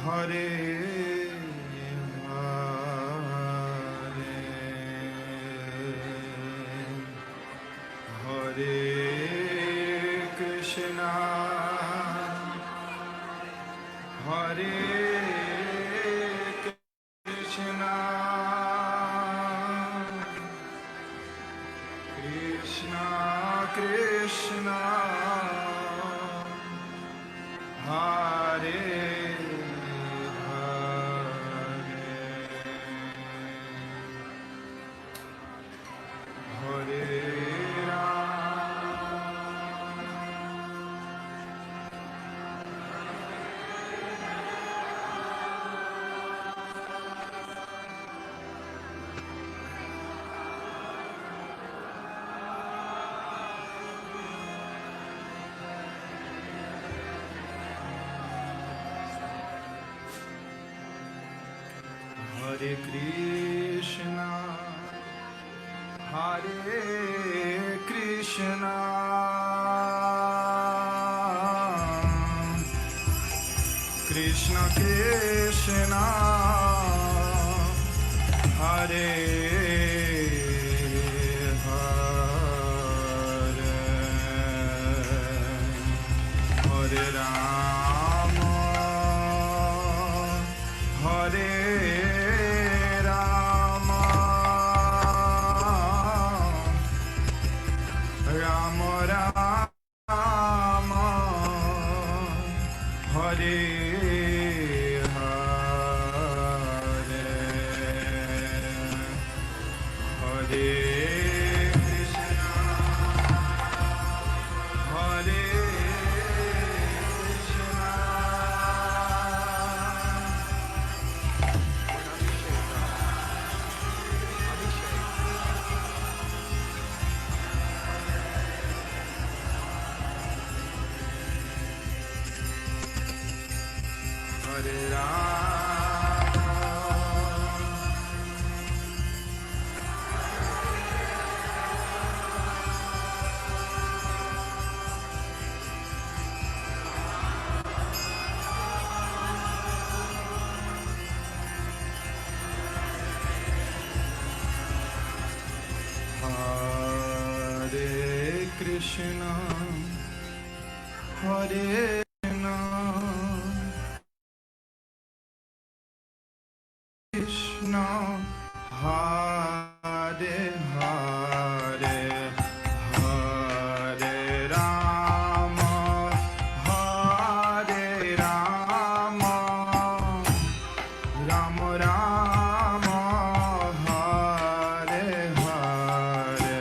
Hare Hare Krishna Hare Krishna Krishna Krishna Hare Hare Hare Krishna, Hare Krishna, Krishna Krishna, Hare Hare, Hare Rama, Hare Krishna, Hare Krishna, Hare Hare, Hare Rama, Hare Rama, Rama Rama, Hare Hare.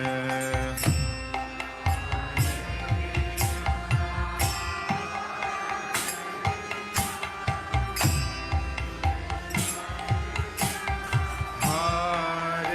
Hare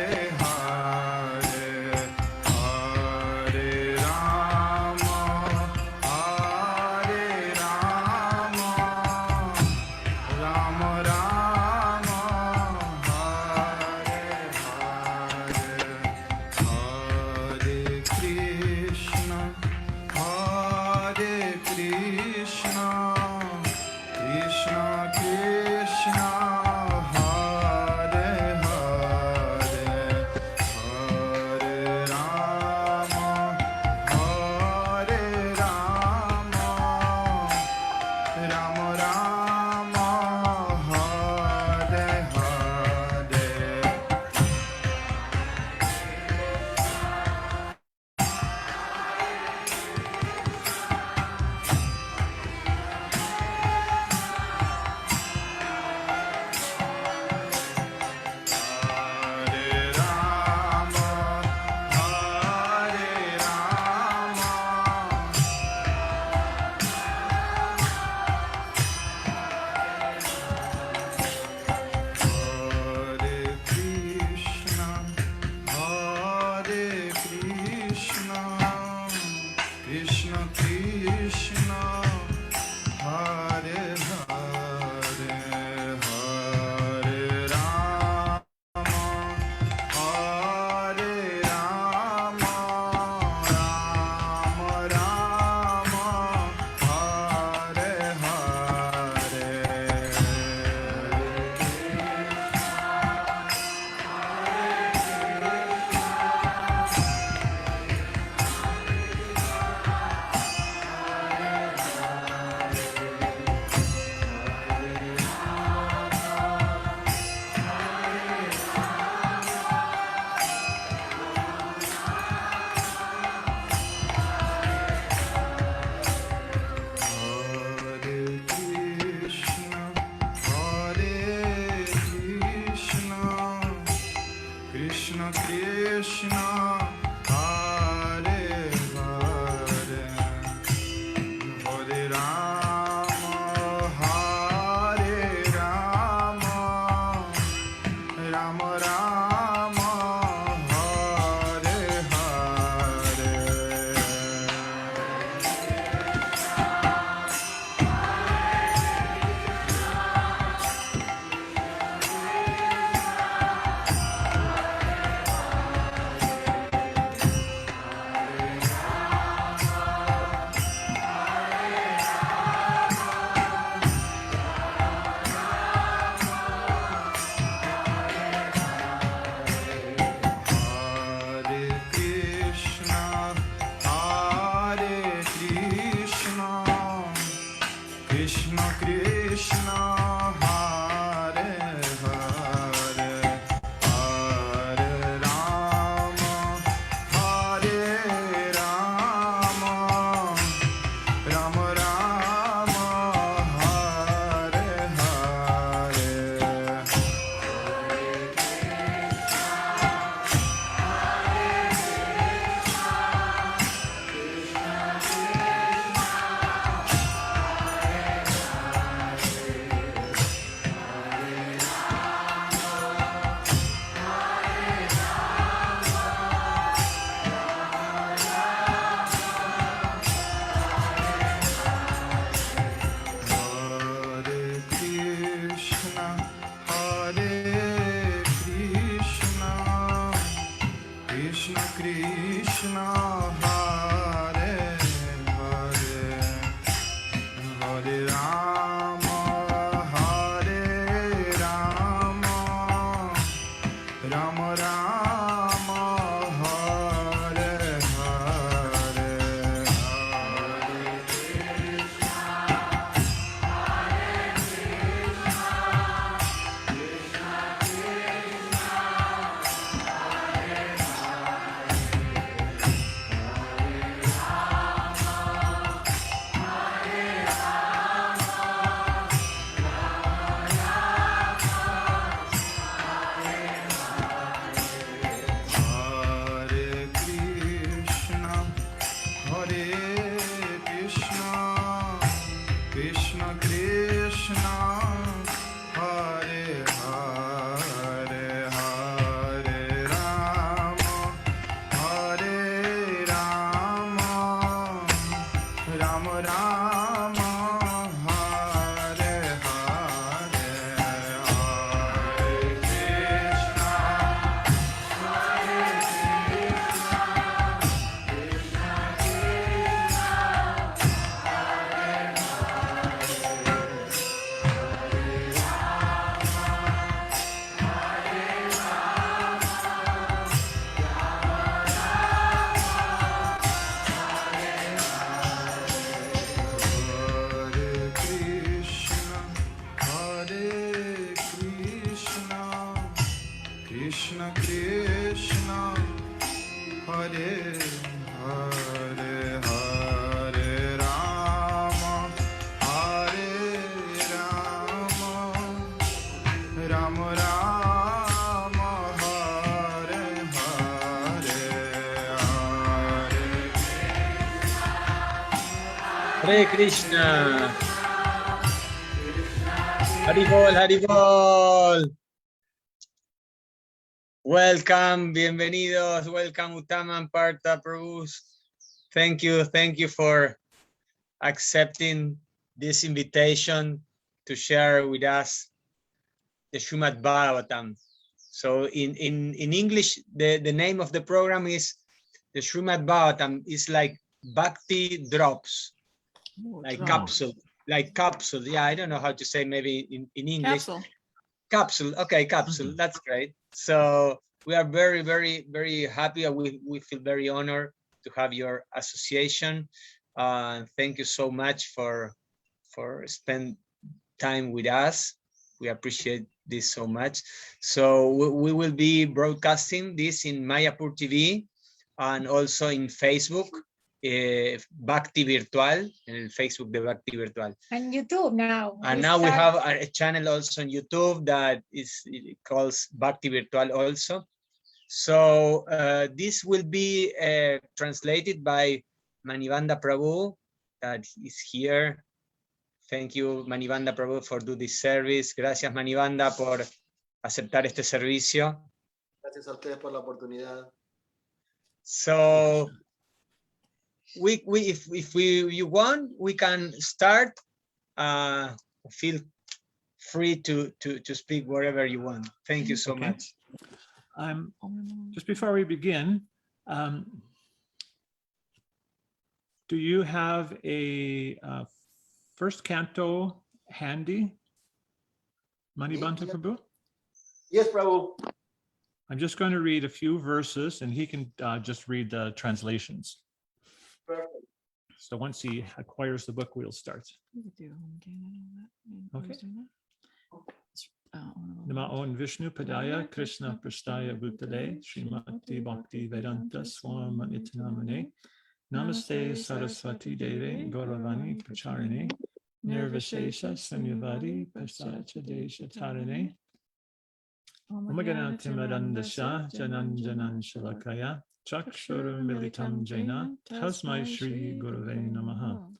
Krishna Krishna Hare Hare Hare Rama Hare Rama Rama Rama Hare Hare Hare Krishna, Hare Krishna, Krishna Krishna, Hare Hare, Hare Rama, Hare Rama, Rama Rama, Hare Hare, Hare Krishna, Hare Krishna, Krishna Krishna, Hare Hare, Hare Rama, Hare Rama, Rama Rama, Hare Hare, Hare Krishna. Hare Krishna, Hare Krishna, Krishna Krishna, Hare Hare, Hare Rama, Hare Rama, Rama Rama, Hare Hare, Hare Hare Krishna. Haribol, Haribol. Welcome, bienvenidos. Welcome, Uttama and Partha Prabhus. Thank you for accepting this invitation to share with us the Srimad Bhagavatam. So in English, the name of the program is the Srimad Bhagavatam. Is like Bhakti drops, like capsule, yeah, I don't know how to say, maybe in English. Capsule, okay, capsule. That's great. So we are very, very, very happy, and we feel very honored to have your association. Thank you so much for spend time with us. We appreciate this so much. So we will be broadcasting this in Mayapur TV and also in Facebook, Bhakti Virtual, in Facebook, the Bhakti Virtual. And YouTube now. And now we have a channel also on YouTube that is calls Bhakti Virtual also. So this will be translated by Manivanda Prabhu, that is here. Thank you, Manivanda Prabhu, for doing this service. Gracias, Manivanda, por aceptar este servicio. Gracias a ustedes por la oportunidad. So if you want, we can start. Feel free to speak wherever you want. Thank you so much. Just before we begin, do you have a first canto handy, Manivanda Prabhu? Yes, Prabhu. I'm just going to read a few verses, and he can just read the translations. Perfect. So once he acquires the book, we'll start. We could do home game and all that. And Okay. who's doing that? Namaon Vishnu Padaya Krishna Prasthaya Bhutale Srimati Bhakti Vedanta Swamanitanamane Namaste Saraswati Deve Gauravani Pracharine Nirvishesha Sanyavadi Pasacha Desha Tarane Omagana Timarandasha Janan Janan Shalakaya Chakshurum Militam Jaina Tasmai Shri Gurave Namaha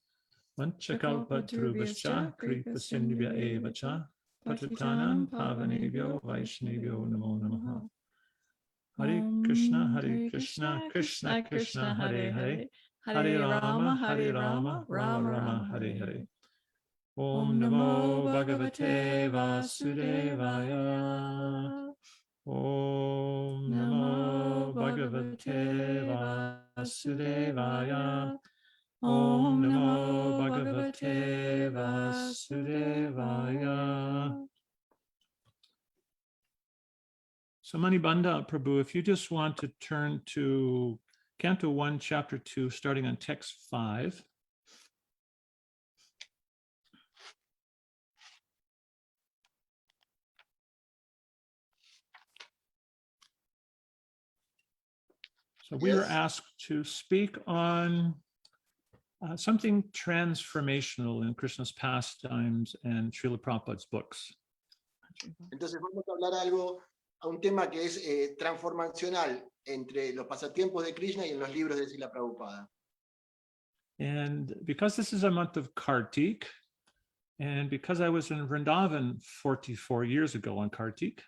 Vanchakalpatrubhascha Kripa Sindhya Evacha Patitanam Pavanebhyo Vaishnavyo Namo Namaha Hare Krishna, Krishna Krishna, Hare Hare, Hare Rama, Rama Rama, Hare Hare. Om Namo Bhagavate Vasudevaya. Om Namo Bhagavate Vasudevaya. Om Namo Bhagavate Vasudevaya. So Manibandha Prabhu, if you just want to turn to Canto 1, Chapter 2, starting on text 5. So we were Yes. asked to speak on something transformational in Krishna's pastimes and Srila Prabhupada's books. Entonces vamos a hablar a un tema que es transformacional entre los pasatiempos de Krishna y en los libros de Srila Prabhupada. And because this is a month of Kartik, and because I was in Vrindavan 44 years ago on Kartik,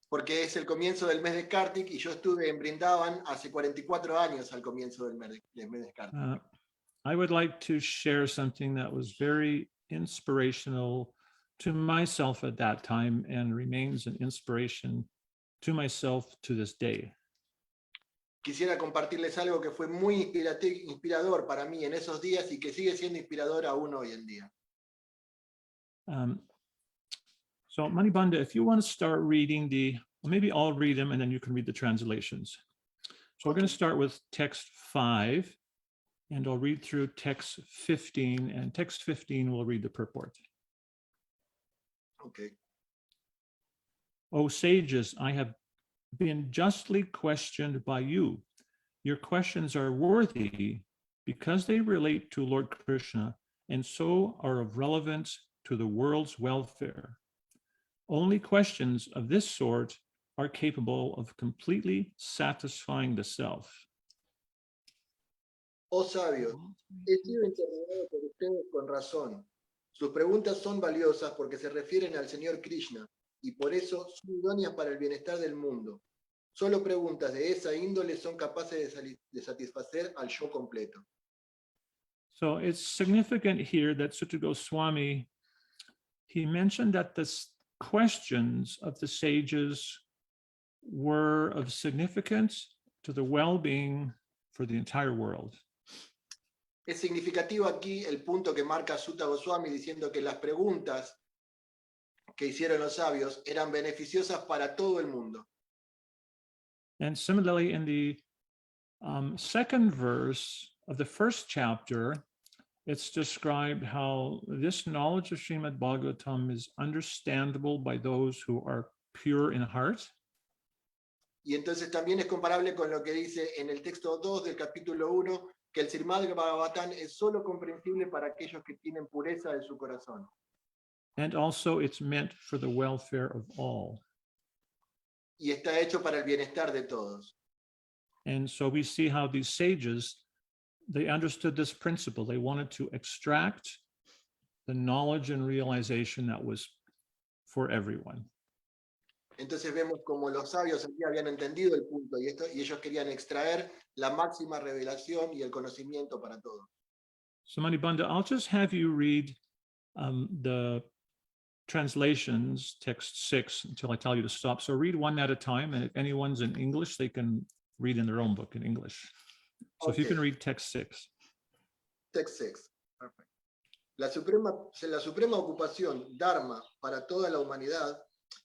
Porque es el comienzo del mes de Kartik y yo estuve en Brindavan hace 44 años al comienzo del mes de Kartik. I would like to share something that was very inspirational to myself at that time and remains an inspiration to myself to this day. Quisiera compartirles algo que fue muy inspirador para mí en esos días y que sigue siendo inspirador aún hoy en día. So Manibandha, if you want to start reading maybe I'll read them and then you can read the translations. So we're going to start with text 5 and I'll read through text 15 and text 15 will read the purport. Okay. O sages, I have been justly questioned by you. Your questions are worthy because they relate to Lord Krishna and so are of relevance to the world's welfare. Only questions of this sort are capable of completely satisfying the self. Oh sabios, he sido interrogado por ustedes con razón. Sus preguntas son valiosas porque se refieren al Señor Krishna y por eso son idóneas para el bienestar del mundo. Solo preguntas de esa índole son capaces de satisfacer al yo completo. So it's significant here that Sutta Goswami, he mentioned that the questions of the sages were of significance to the well-being for the entire world. Es significativo aquí el punto que marca Sutta Goswami diciendo que las preguntas que hicieron los sabios eran beneficiosas para todo el mundo. And similarly, in the second verse of the first chapter, it's described how this knowledge of Srimad Bhagavatam is understandable by those who are pure in heart. Y entonces también es comparable con lo que dice en el texto 2 del capítulo 1, que el Srimad Bhagavatam es solo comprensible para aquellos que tienen pureza de su corazón. And also it's meant for the welfare of all. Y está hecho para el bienestar de todos. And so we see how these sages, they understood this principle. They wanted to extract the knowledge and realization that was for everyone. Entonces vemos como los sabios aquí habían entendido el punto y ellos querían extraer la máxima revelación y el conocimiento para todos. So Manibandha, I'll just have you read the translations, text 6, until I tell you to stop. So read one at a time, and if anyone's in English, they can read in their own book in English. So if you can read text 6. Text 6. Perfect. La suprema ocupación, Dharma, para toda la humanidad,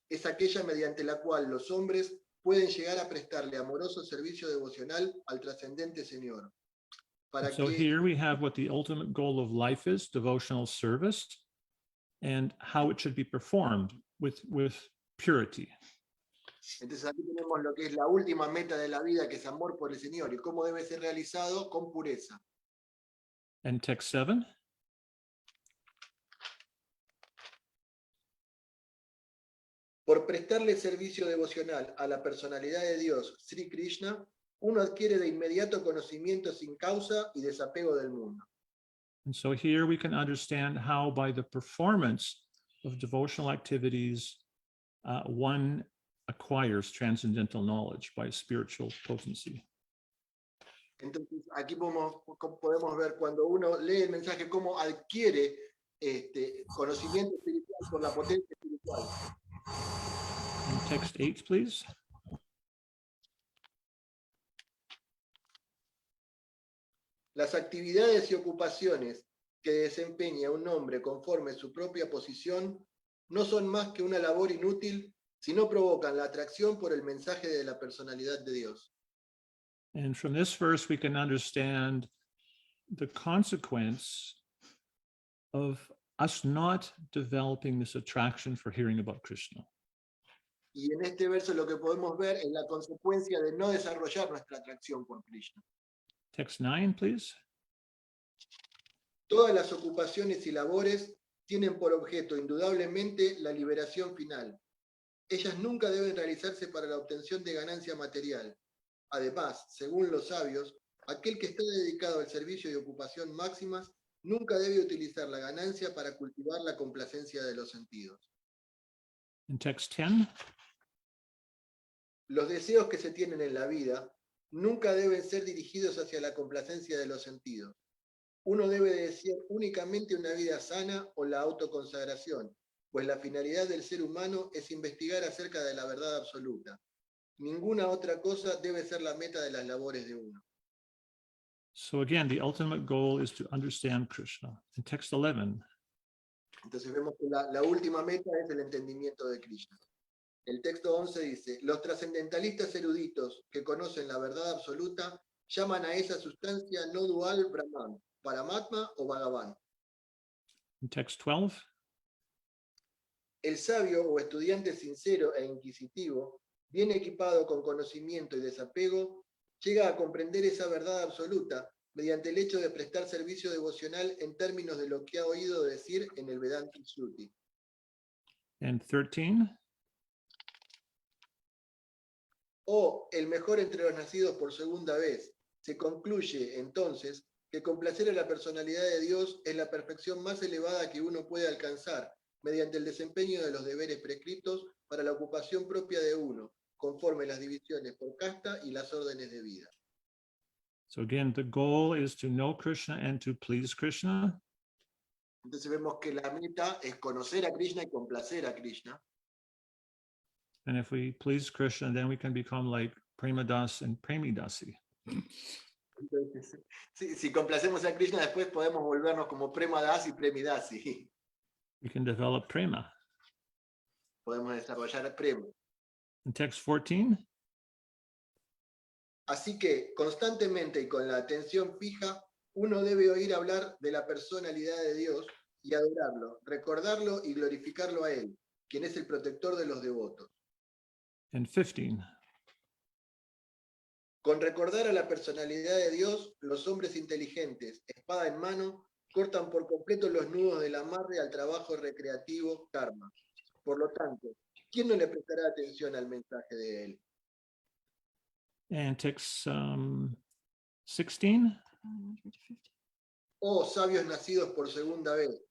es aquella mediante la cual los hombres pueden llegar a prestarle amoroso servicio devocional al trascendente Señor. para So que here we have what the ultimate goal of life is, devotional service, and how it should be performed with purity. entonces aquí tenemos lo que es la última meta de la vida, que es amor por el Señor, y cómo debe ser realizado con pureza. And text 7. Por prestarle servicio devocional a la personalidad de Dios, Sri Krishna, uno adquiere de inmediato conocimiento sin causa y desapego del mundo. And so here we can understand how by the performance of devotional activities, one acquires transcendental knowledge by spiritual potency. Entonces aquí podemos ver cuando uno lee el mensaje cómo adquiere conocimiento espiritual por la potencia espiritual. And text 8, please. Las actividades y ocupaciones que desempeña un hombre conforme su propia posición no son más que una labor inútil si no provocan la atracción por el mensaje de la personalidad de Dios. And from this verse, we can understand the consequence of us not developing this attraction for hearing about Krishna. Y en este verso lo que podemos ver es la consecuencia de no desarrollar nuestra atracción por Krishna. Text 9, please. Todas las ocupaciones y labores tienen por objeto indudablemente la liberación final. Ellas nunca deben realizarse para la obtención de ganancia material. Además, según los sabios, aquel que está dedicado al servicio y ocupación máximas nunca debe utilizar la ganancia para cultivar la complacencia de los sentidos. In text 10. Los deseos que se tienen en la vida nunca deben ser dirigidos hacia la complacencia de los sentidos. Uno debe desear únicamente una vida sana o la autoconsagración, pues la finalidad del ser humano es investigar acerca de la verdad absoluta. Ninguna otra cosa debe ser la meta de las labores de uno. So again, the ultimate goal is to understand Krishna. In text 11. Entonces vemos que la última meta es el entendimiento de Krishna. El texto 11 dice, los trascendentalistas eruditos que conocen la verdad absoluta llaman a esa sustancia no dual Brahman, Paramatma o Bhagavan. In text 12. El sabio o estudiante sincero e inquisitivo, bien equipado con conocimiento y desapego, llega a comprender esa verdad absoluta mediante el hecho de prestar servicio devocional en términos de lo que ha oído decir en el Vedanta Shruti. And 13. O el mejor entre los nacidos por segunda vez. Se concluye, entonces, que complacer a la personalidad de Dios es la perfección más elevada que uno puede alcanzar mediante el desempeño de los deberes prescritos para la ocupación propia de uno, conforme las divisiones por casta y las órdenes de vida. So again, the goal is to know Krishna and to please Krishna. Entonces vemos que la meta es conocer a Krishna y complacer a Krishna. And if we please Krishna, then we can become like Premadas and Premidasi. Entonces, si complacemos a Krishna, después podemos volvernos como Premadasi y Premidasi. We can develop Prema. Podemos desarrollar Prema. In text 14. Así que, constantemente y con la atención fija, uno debe oír hablar de la personalidad de Dios y adorarlo, recordarlo y glorificarlo a Él, quien es el protector de los devotos. And 15. Con recordar a la personalidad de Dios, los hombres inteligentes, espada en mano, cortan por completo los nudos del amarre al trabajo recreativo karma. Por lo tanto, ¿quién no le prestará atención al mensaje de Él? And text 16. Oh sabios nacidos por segunda vez,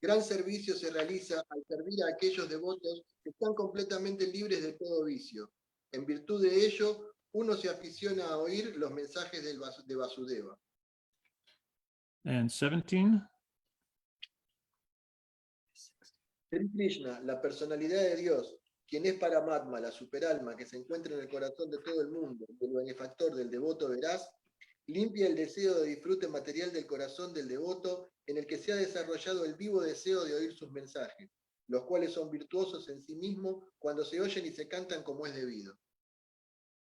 gran servicio se realiza al servir a aquellos devotos que están completamente libres de todo vicio. En virtud de ello, uno se aficiona a oír los mensajes de Vasudeva. And 17. Sri Krishna, la personalidad de Dios, quien es Paramatma, la superalma que se encuentra en el corazón de todo el mundo, el benefactor del devoto veraz, limpia el deseo de disfrute material del corazón del devoto en el que se ha desarrollado el vivo deseo de oír sus mensajes, los cuales son virtuosos en sí mismos cuando se oyen y se cantan como es debido.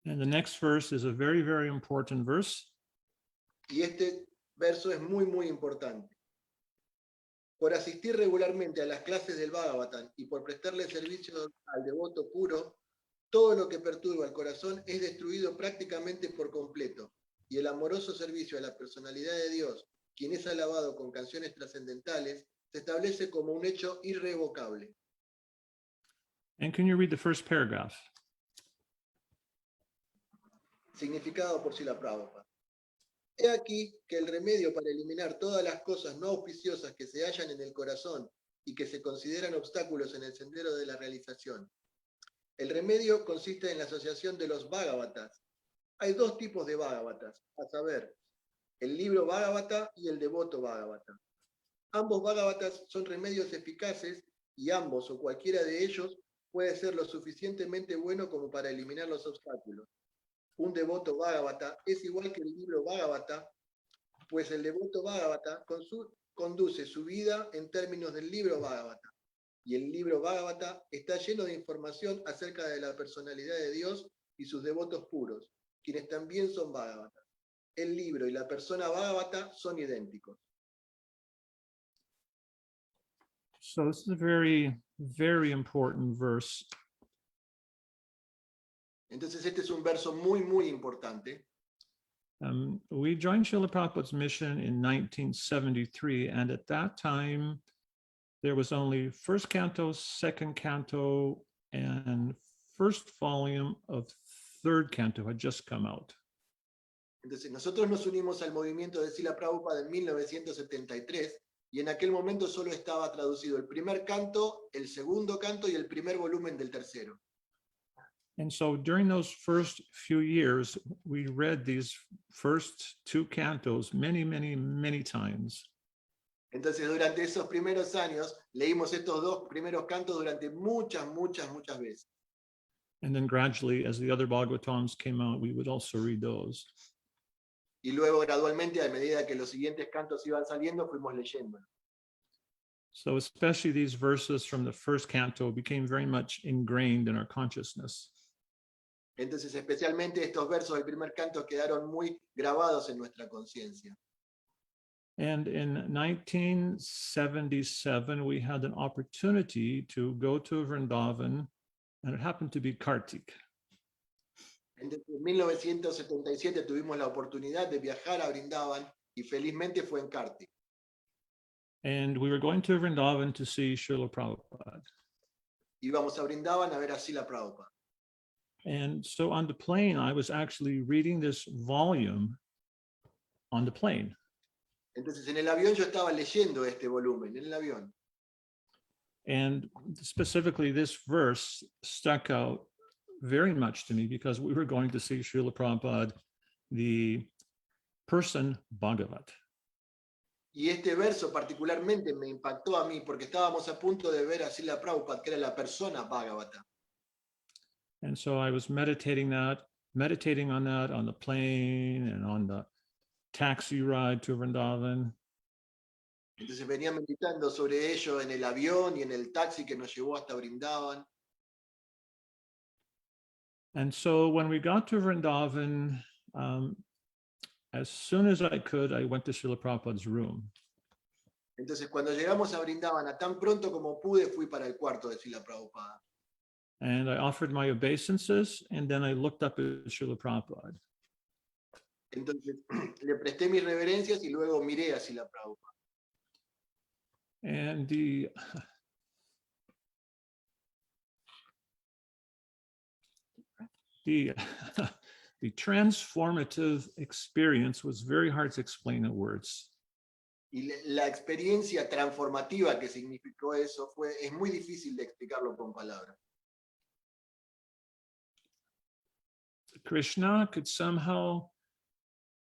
And the next verse is a very, very important verse. Y este verso es muy, muy importante. Por asistir regularmente a las clases del Bhagavatam y por prestarle servicio al devoto puro, todo lo que perturba el corazón es destruido prácticamente por completo, y el amoroso servicio a la personalidad de Dios, quien es alabado con canciones trascendentales, se establece como un hecho irrevocable. And can you read the first paragraph? Significado por Srila Prabhupada. He aquí que el remedio para eliminar todas las cosas no auspiciosas que se hallan en el corazón y que se consideran obstáculos en el sendero de la realización. El remedio consiste en la asociación de los Bhagavatas. Hay dos tipos de Bhagavatas, a saber, el libro Bhagavata y el devoto Bhagavata. Ambos Bhagavatas son remedios eficaces y ambos o cualquiera de ellos puede ser lo suficientemente bueno como para eliminar los obstáculos. Un devoto Bhagavata es igual que el libro Bhagavata, pues el devoto Bhagavata conduce su vida en términos del libro Bhagavata. Y el libro Bhagavata está lleno de información acerca de la personalidad de Dios y sus devotos puros, quienes también son Bhagavatas. El libro y la persona Bhagavata son idénticos. So this is a very, very important verse. Entonces este es un verso muy, muy importante. We joined Srila Prabhupada's mission in 1973, and at that time, there was only first canto, second canto, and first volume of third canto had just come out. Entonces nosotros nos unimos al movimiento de Srila Prabhupada en 1973 y en aquel momento solo estaba traducido el primer canto, el segundo canto y el primer volumen del tercero. And so during those first few years, we read these first two cantos many, many, many times. Entonces durante esos primeros años leímos estos dos primeros cantos durante muchas, muchas, muchas veces. And then gradually, as the other Bhagavatams came out, we would also read those. Y luego gradualmente, a medida que los siguientes cantos iban saliendo, fuimos leyendo. So especially these verses from the first canto became very much ingrained in our consciousness. Entonces especialmente estos versos del primer canto quedaron muy grabados en nuestra conciencia. And in 1977, we had an opportunity to go to Vrindavan, and it happened to be Kartik. Entonces, en 1977 tuvimos la oportunidad de viajar a Vrindavan y felizmente fue en Kartik. And we were going to Vrindavan to see Srila Prabhupada. Íbamos a Vrindavan a ver a Srila Prabhupada. And so on the plane, I was actually reading this volume on the plane. Entonces en el avión yo estaba leyendo este volumen, en el avión. And specifically, this verse stuck out very much to me because we were going to see Srila Prabhupada, the person Bhagavat. Y este verso particularmente me impactó a mí porque estábamos a punto de ver a Srila Prabhupada, que era la persona Bhagavata. And so I was meditating on that on the plane and on the taxi ride to Vrindavan. Entonces venía meditando sobre ello en el avión y en el taxi que nos llevó hasta Vrindavan. And so when we got to Vrindavan, as soon as I could, I went to Srila Prabhupada's room. Entonces cuando llegamos a Vrindavan, a tan pronto como pude, fui para el cuarto de Srila Prabhupada. And I offered my obeisances, and then I looked up at Srila Prabhupada. Entonces le presté mis reverencias y luego miré a Srila Prabhupada. And the transformative experience was very hard to explain in words. Y la experiencia transformativa que significó eso es muy difícil de explicarlo con palabras. Krishna could somehow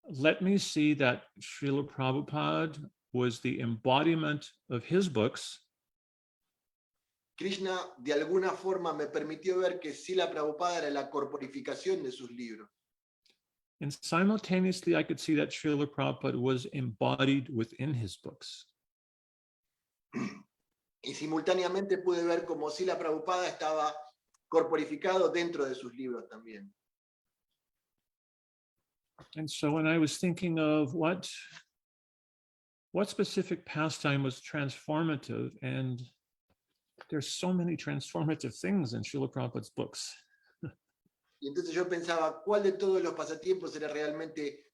let me see that Srila Prabhupada was the embodiment of his books. Krishna de alguna forma me permitió ver que Srila Prabhupada era la corporificación de sus libros. And simultaneously, I could see that Srila Prabhupada was embodied within his books. Y simultáneamente pude ver cómo Srila Prabhupada estaba corporificado dentro de sus libros también. And so when I was thinking of what what specific pastime was transformative? And there's so many transformative things in Srila Prabhupada's books. Y entonces yo pensaba, ¿cuál de todos los pasatiempos era realmente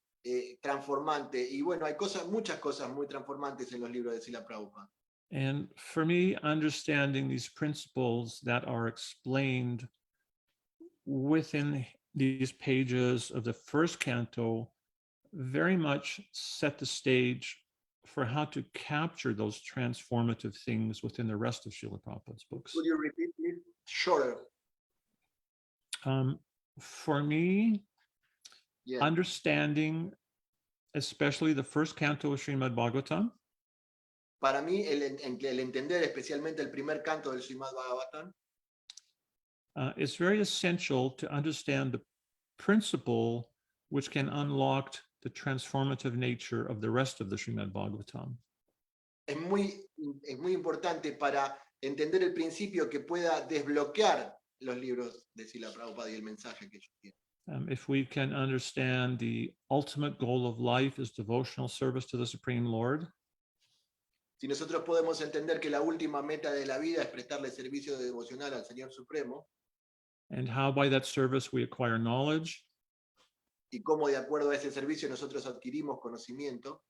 transformante? Y bueno, hay muchas cosas muy transformantes en los libros de Srila Prabhupada. And for me, understanding these principles that are explained within these pages of the first canto very much set the stage for how to capture those transformative things within the rest of Srila Prabhupada's books. Could you repeat it? Shorter. For me, Yeah. understanding especially the first canto of Srimad Bhagavatam, Para mí, el entender especialmente el primer canto del Srimad Bhagavatam it's very essential to understand the principle which can unlock the transformative nature of the rest of the Srimad Bhagavatam. es muy importante para entender el principio que pueda desbloquear los libros de Srila Prabhupada y el mensaje que ellos tienen. If we can understand the ultimate goal of life is devotional service to the Supreme Lord, Si nosotros podemos entender que la última meta de la vida es prestarle servicio devocional al Señor Supremo, and how by that service we acquire knowledge, y cómo de acuerdo a ese servicio nosotros adquirimos conocimiento,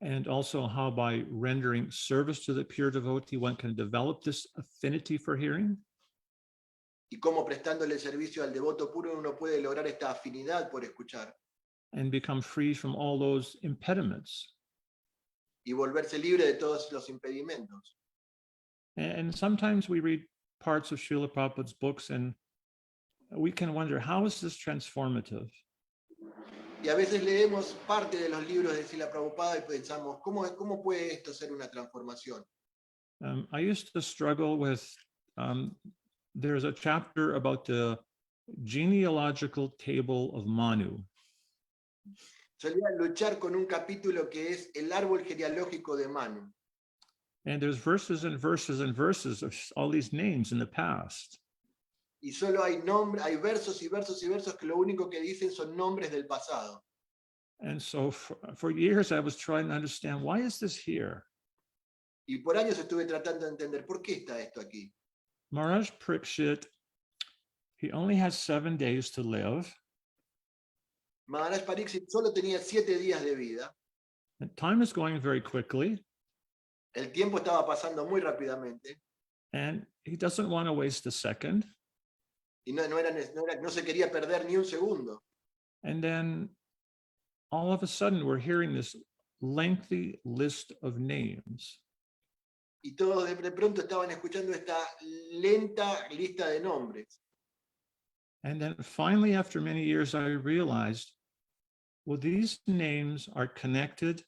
and also how by rendering service to the pure devotee one can develop this affinity for hearing, y cómo prestándole servicio al devoto puro uno puede lograr esta afinidad por escuchar and become free from all those impediments. y volverse libre de todos los impedimentos. And sometimes we read parts of Srila Prabhupada's books and we can wonder, how is this transformative? Y a veces leemos parte de los libros de Srila Prabhupada y pensamos, ¿cómo puede esto ser una transformación? I used to struggle with, there's a chapter about the genealogical table of Manu. Solía luchar con un capítulo que es el árbol genealógico de Manu. And there's verses and verses and verses of all these names in the past. Y solo hay versos y versos y versos que lo único que dicen son nombres del pasado. And so for years I was trying to understand, why is this here? Y por años estuve tratando de entender, ¿por qué está esto aquí? Maharaj Parikshit, he only had 7 days to live. Maharaj Pariksit solo tenía 7 días de vida. And time is going very quickly. El tiempo estaba pasando muy rápidamente. And he doesn't want to waste a second. Y no se quería perder ni un segundo. And then all of a sudden we're hearing this lengthy list of names. Y todos de pronto estaban escuchando esta lenta lista de nombres. And then finally, after many years, I realized, well, these names are connected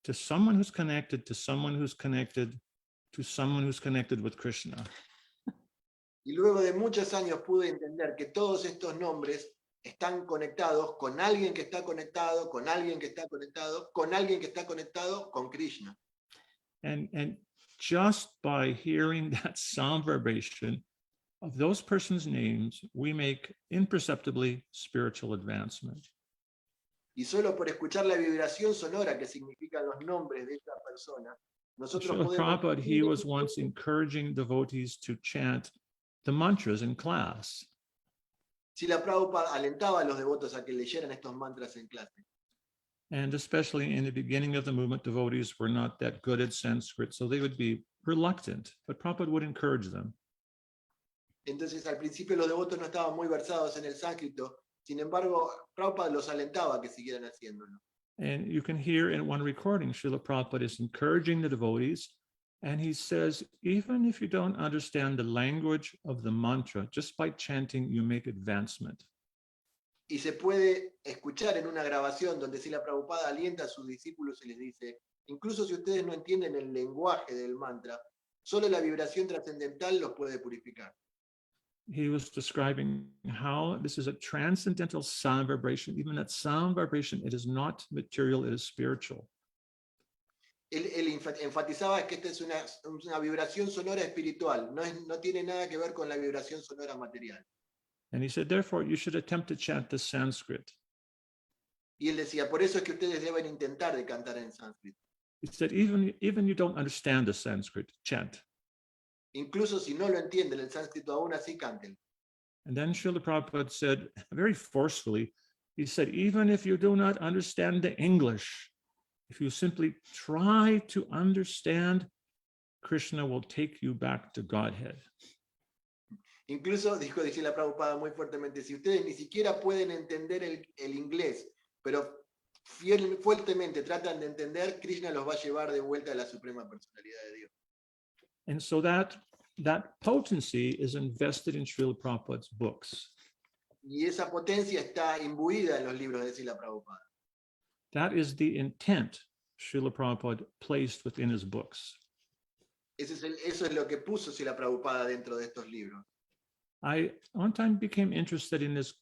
to someone who's connected to someone who's connected to someone who's connected with Krishna. Y luego de muchos años pude entender que todos estos nombres están conectados con alguien que está conectado, con alguien que está conectado, con alguien que está conectado con Krishna. And just by hearing that sound vibration of those persons' names, we make imperceptibly spiritual advancement. Y solo por escuchar la vibración sonora que significan los nombres de esta persona, nosotros Srila podemos... Prabhupada, he was once encouraging devotees to chant the mantras in class. Srila Prabhupada alentaba a los devotos a que leyeran estos mantras en clase. And especially in the beginning of the movement, devotees were not that good at Sanskrit, so they would be reluctant, but Prabhupada would encourage them. Entonces al principio los devotos no estaban muy versados en el sánscrito, sin embargo Prabhupada los alentaba a que siguieran haciéndolo. And you can hear in one recording, Srila Prabhupada is encouraging the devotees, and he says, even if you don't understand the language of the mantra, just by chanting, you make advancement. Y se puede escuchar en una grabación donde Srila Prabhupada alienta a sus discípulos y les dice, incluso si ustedes no entienden el lenguaje del mantra, solo la vibración trascendental los puede purificar. He was describing how this is a transcendental sound vibration. Even that sound vibration, it is not material, it is spiritual. Él enfatizaba que esta es una vibración sonora espiritual, no tiene nada que ver con la vibración sonora material. And he said, therefore, you should attempt to chant the Sanskrit. Y él decía, por eso es que ustedes deben intentar de cantar en sánscrito. He said, even you don't understand the Sanskrit, chant. Incluso si no lo entienden el sánscrito, aún así canten. And then Srila Prabhupada said, very forcefully, he said, even if you do not understand the English, if you simply try to understand, Krishna will take you back to Godhead. Incluso dice la Prabhupada muy fuertemente, si ustedes ni siquiera pueden entender el inglés, pero fuertemente tratan de entender, Krishna los va a llevar de vuelta a la suprema personalidad de Dios. And so that potency is invested in Srila Prabhupada's books. Y esa potencia está imbuida en los libros de Srila Prabhupada. That is the intent Srila Prabhupada placed within his books. Eso es lo que puso Srila Prabhupada dentro de estos libros. I one time became interested in this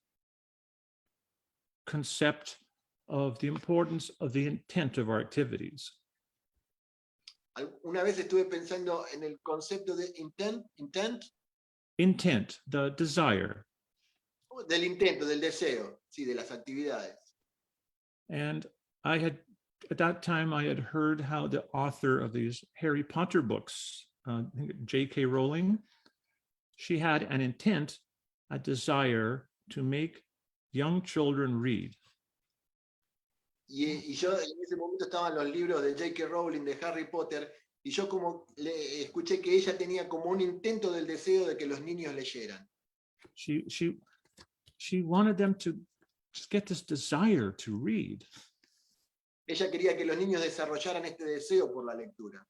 concept of the importance of the intent of our activities. Una vez estuve pensando en el concepto de Intent, the desire. del intento, del deseo, sí, de las actividades. And I had, at that time, I had heard how the author of these Harry Potter books, I think J.K. Rowling, she had an intent, a desire to make young children read. Y yo en ese momento estaban los libros de J.K. Rowling, de Harry Potter, y yo como escuché que ella tenía como un intento del deseo de que los niños leyeran. She wanted them to just get this desire to read. Ella quería que los niños desarrollaran este deseo por la lectura.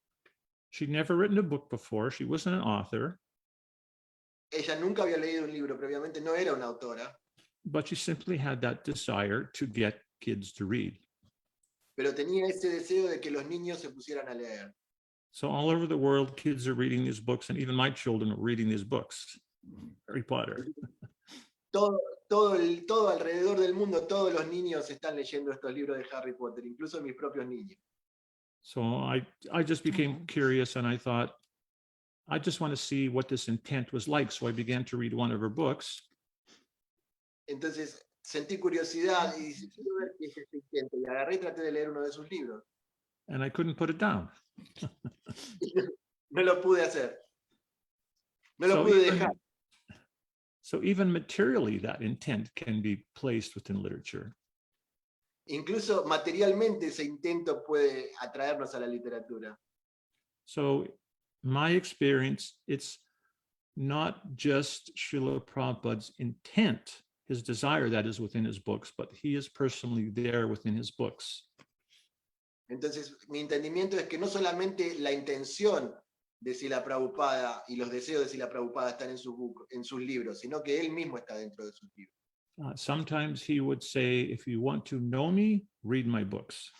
She'd never written a book before. She wasn't an author. Ella nunca había leído un libro previamente, no era una autora, But she simply had that desire to get kids to read. pero tenía ese deseo de que los niños se pusieran a leer. So all over the world, kids are reading these books, and even my children are reading these books. Harry Potter. Todo alrededor del mundo, todos los niños están leyendo estos libros de Harry Potter, incluso mis propios niños. So I just became curious, and I thought, I just want to see what this intent was like. So I began to read one of her books. Entonces sentí curiosidad y dije, quiero ver qué es este intento. Y agarré y traté de leer uno de sus libros. And I couldn't put it down. No lo pude hacer. No lo pude dejar. So even materially, that intent can be placed within literature. Incluso materialmente ese intento puede atraernos a la literatura. So my experience, it's not just Srila Prabhupada's intent, his desire that is within his books, but he is personally there within his books. Entonces, mi entendimiento es que no solamente la intención de Srila Prabhupada y los deseos de Srila Prabhupada están en sus libros, sino que él mismo está dentro de sus libros. Sometimes he would say, if you want to know me, read my books.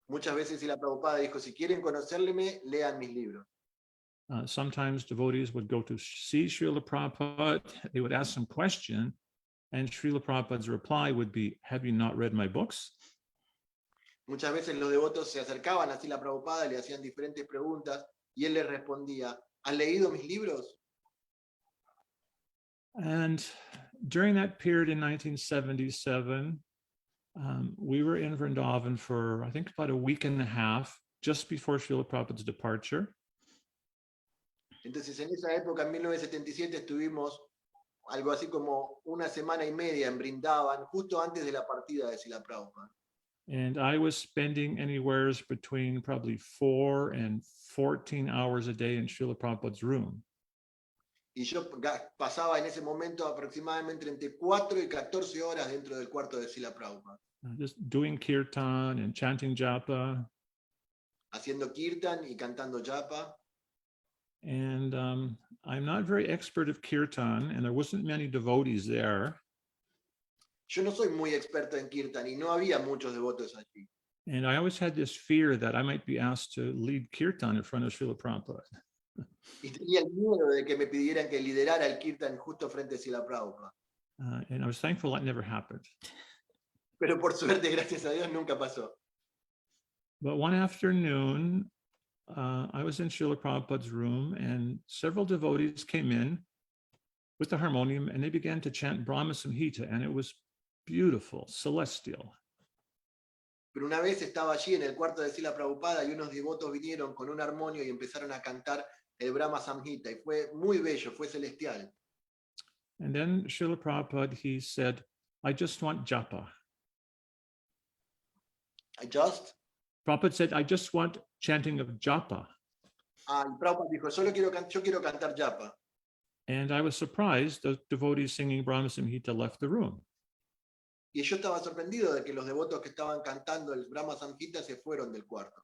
Muchas veces Srila Prabhupada dijo, si quieren conocerme, lean mis libros. Sometimes devotees would go to see Srila Prabhupada, they would ask some question, and Srila Prabhupada's reply would be, have you not read my books? Muchas veces los devotos se acercaban a Srila Prabhupada y le hacían diferentes preguntas, y él les respondía, ¿has leído mis libros? And during that period in 1977, we were in Vrindavan for, I think, about a week and a half, just before Srila Prabhupada's departure. Entonces, en esa época, en 1977, estuvimos algo así como una semana y media en Brindavan, justo antes de la partida de Srila Prabhupada. And I was spending anywhere between probably 4 and 14 hours a day in Srila Prabhupada's room. Y yo pasaba en ese momento aproximadamente entre 4 y 14 horas dentro del cuarto de Srila Prabhupada. Just doing kirtan and chanting japa. Haciendo kirtan y cantando japa. And I'm not very expert of kirtan, and there wasn't many devotees there. Yo no soy muy experto en kirtan y no había muchos devotos allí. And I always had this fear that I might be asked to lead kirtan in front of Srila Prabhupada. Y tenía el miedo de que me pidieran que liderara el kirtan justo frente a Srila Prabhupada. And I was thankful that never happened. Pero por suerte, gracias a Dios, nunca pasó. But one afternoon, I was in Srila Prabhupada's room, and several devotees came in with the harmonium, and they began to chant Brahma Samhita, and it was beautiful, celestial. Pero una vez estaba allí en el cuarto de Srila Prabhupada y unos devotos vinieron con un armonio y empezaron a cantar el Brahma Samhita, y fue muy bello, fue celestial. And then Srila Prabhupada, he said, I just want japa. Prabhupada said, I just want chanting of japa. Y Prabhupada dijo, yo quiero cantar japa. And I was surprised the devotees singing Brahma Samhita left the room. Y yo estaba sorprendido de que los devotos que estaban cantando el Brahma Samhita se fueron del cuarto.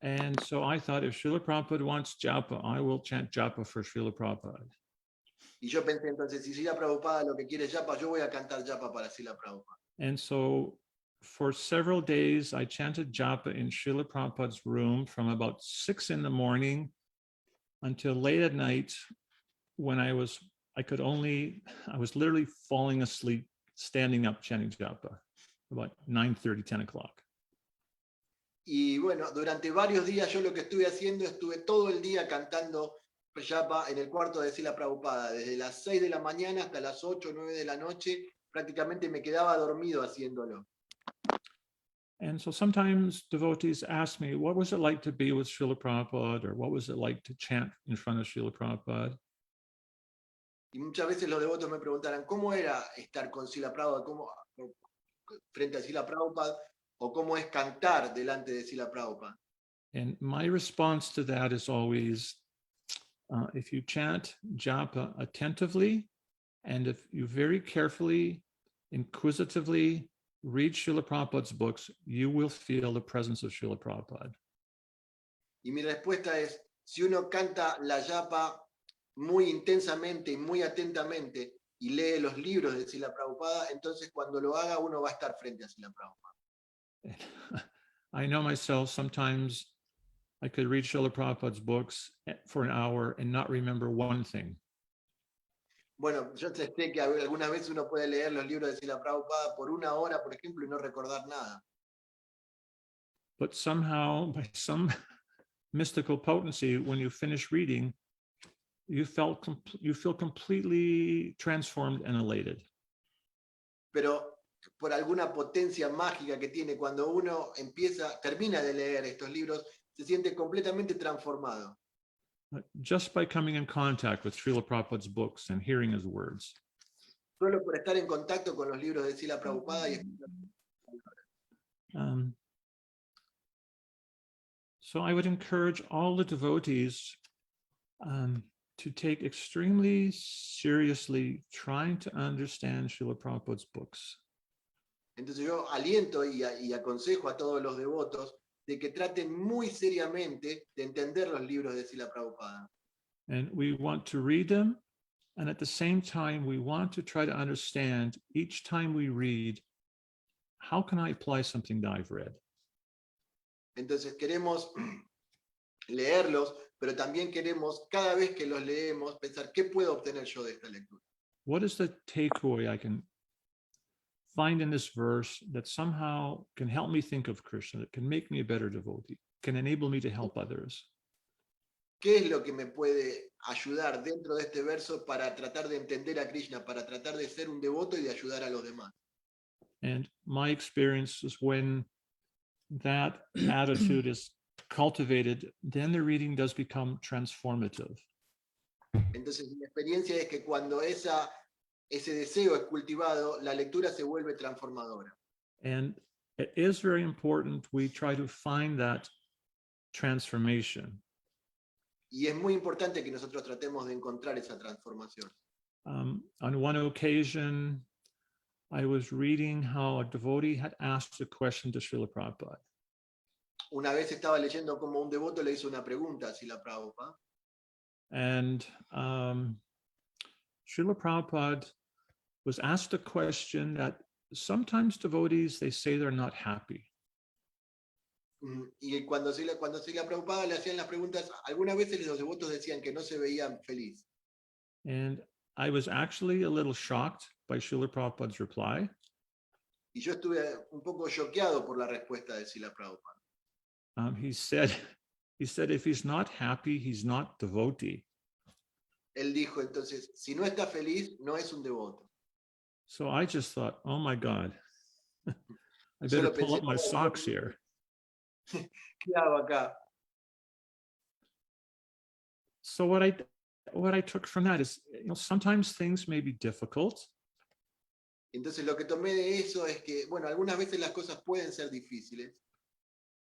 And so I thought, if Srila Prabhupada wants japa, I will chant japa for Srila Prabhupada. Y yo pensé entonces, si Srila Prabhupada lo que quiere es japa, yo voy a cantar japa para Srila Prabhupada. And so for several days, I chanted japa in Srila Prabhupada's room from about 6 in the morning until late at night, when I was literally falling asleep, standing up chanting japa, about 9:30, 10 o'clock. Y bueno, durante varios días yo lo que estuve haciendo, estuve todo el día cantando japa en el cuarto de Srila Prabhupada, desde las 6 de la mañana hasta las 8 o 9 de la noche, prácticamente me quedaba dormido haciéndolo. And so sometimes devotees ask me, what was it like to be with Srila Prabhupada, or what was it like to chant in front of Srila Prabhupada? Y muchas veces los devotos me preguntaran, ¿cómo era estar con Srila Prabhupada, frente a Srila Prabhupada, o cómo es cantar delante de Srila Prabhupada? And my response to that is always, if you chant japa attentively, and if you very carefully, inquisitively read Srila Prabhupada's books, you will feel the presence of Srila Prabhupada. Y mi respuesta es, si uno canta la japa muy intensamente y muy atentamente y lee los libros de Srila Prabhupada, entonces cuando lo haga uno va a estar frente a Srila Prabhupada. I know myself, sometimes I could read Srila Prabhupada's books for an hour and not remember one thing. Bueno, yo sé que algunas veces uno puede leer los libros de Srila Prabhupada por una hora, por ejemplo, y no recordar nada. But somehow, by some mystical potency, when you finish reading, you feel completely transformed and elated. Pero por alguna potencia mágica que tiene, cuando uno termina de leer estos libros, se siente completamente transformado. Just by coming in contact with Srila Prabhupada's books and hearing his words. Solo por estar en contacto con los libros de Srila Prabhupada y So I would encourage all the devotees to take extremely seriously trying to understand Srila Prabhupada's books. Entonces yo aliento y aconsejo a todos los devotos de que traten muy seriamente de entender los libros de Srila Prabhupada. And we want to read them, and at the same time, we want to try to understand each time we read, how can I apply something that I've read? Entonces queremos leerlos, pero también queremos, cada vez que los leemos, pensar, ¿qué puedo obtener yo de esta lectura? What is the takeaway I can find in this verse that somehow can help me think of Krishna, that can make me a better devotee, can enable me to help others? ¿Qué es lo que me puede ayudar dentro de este verso para tratar de entender a Krishna, para tratar de ser un devoto y de ayudar a los demás? And my experience is when that attitude is cultivated, then the reading does become transformative. Entonces, mi experiencia es que cuando ese deseo es cultivado, la lectura se vuelve transformadora. And it is very important we try to find that transformation. Y es muy importante que nosotros tratemos de encontrar esa transformación. On one occasion, I was reading how a devotee had asked a question to Srila Prabhupada. Una vez estaba leyendo como un devoto le hizo una pregunta a Srila Prabhupada. And Srila Prabhupada was asked a question that sometimes devotees, they say they're not happy. Y cuando Srila Prabhupada le hacían las preguntas, algunas veces los devotos decían que no se veían feliz. And I was actually a little shocked by Srila Prabhupada's reply. Y yo estuve un poco choqueado por la respuesta de Srila Prabhupada. He said, if he's not happy, he's not devotee. Él dijo, entonces, si no está feliz, no es un devoto. So I just thought, oh my God, I better Solo pull pensé, up my socks here. ¿qué hago acá? So what I took from that is, sometimes things may be difficult, Entonces lo que tomé de eso es que, bueno, algunas veces las cosas pueden ser difíciles,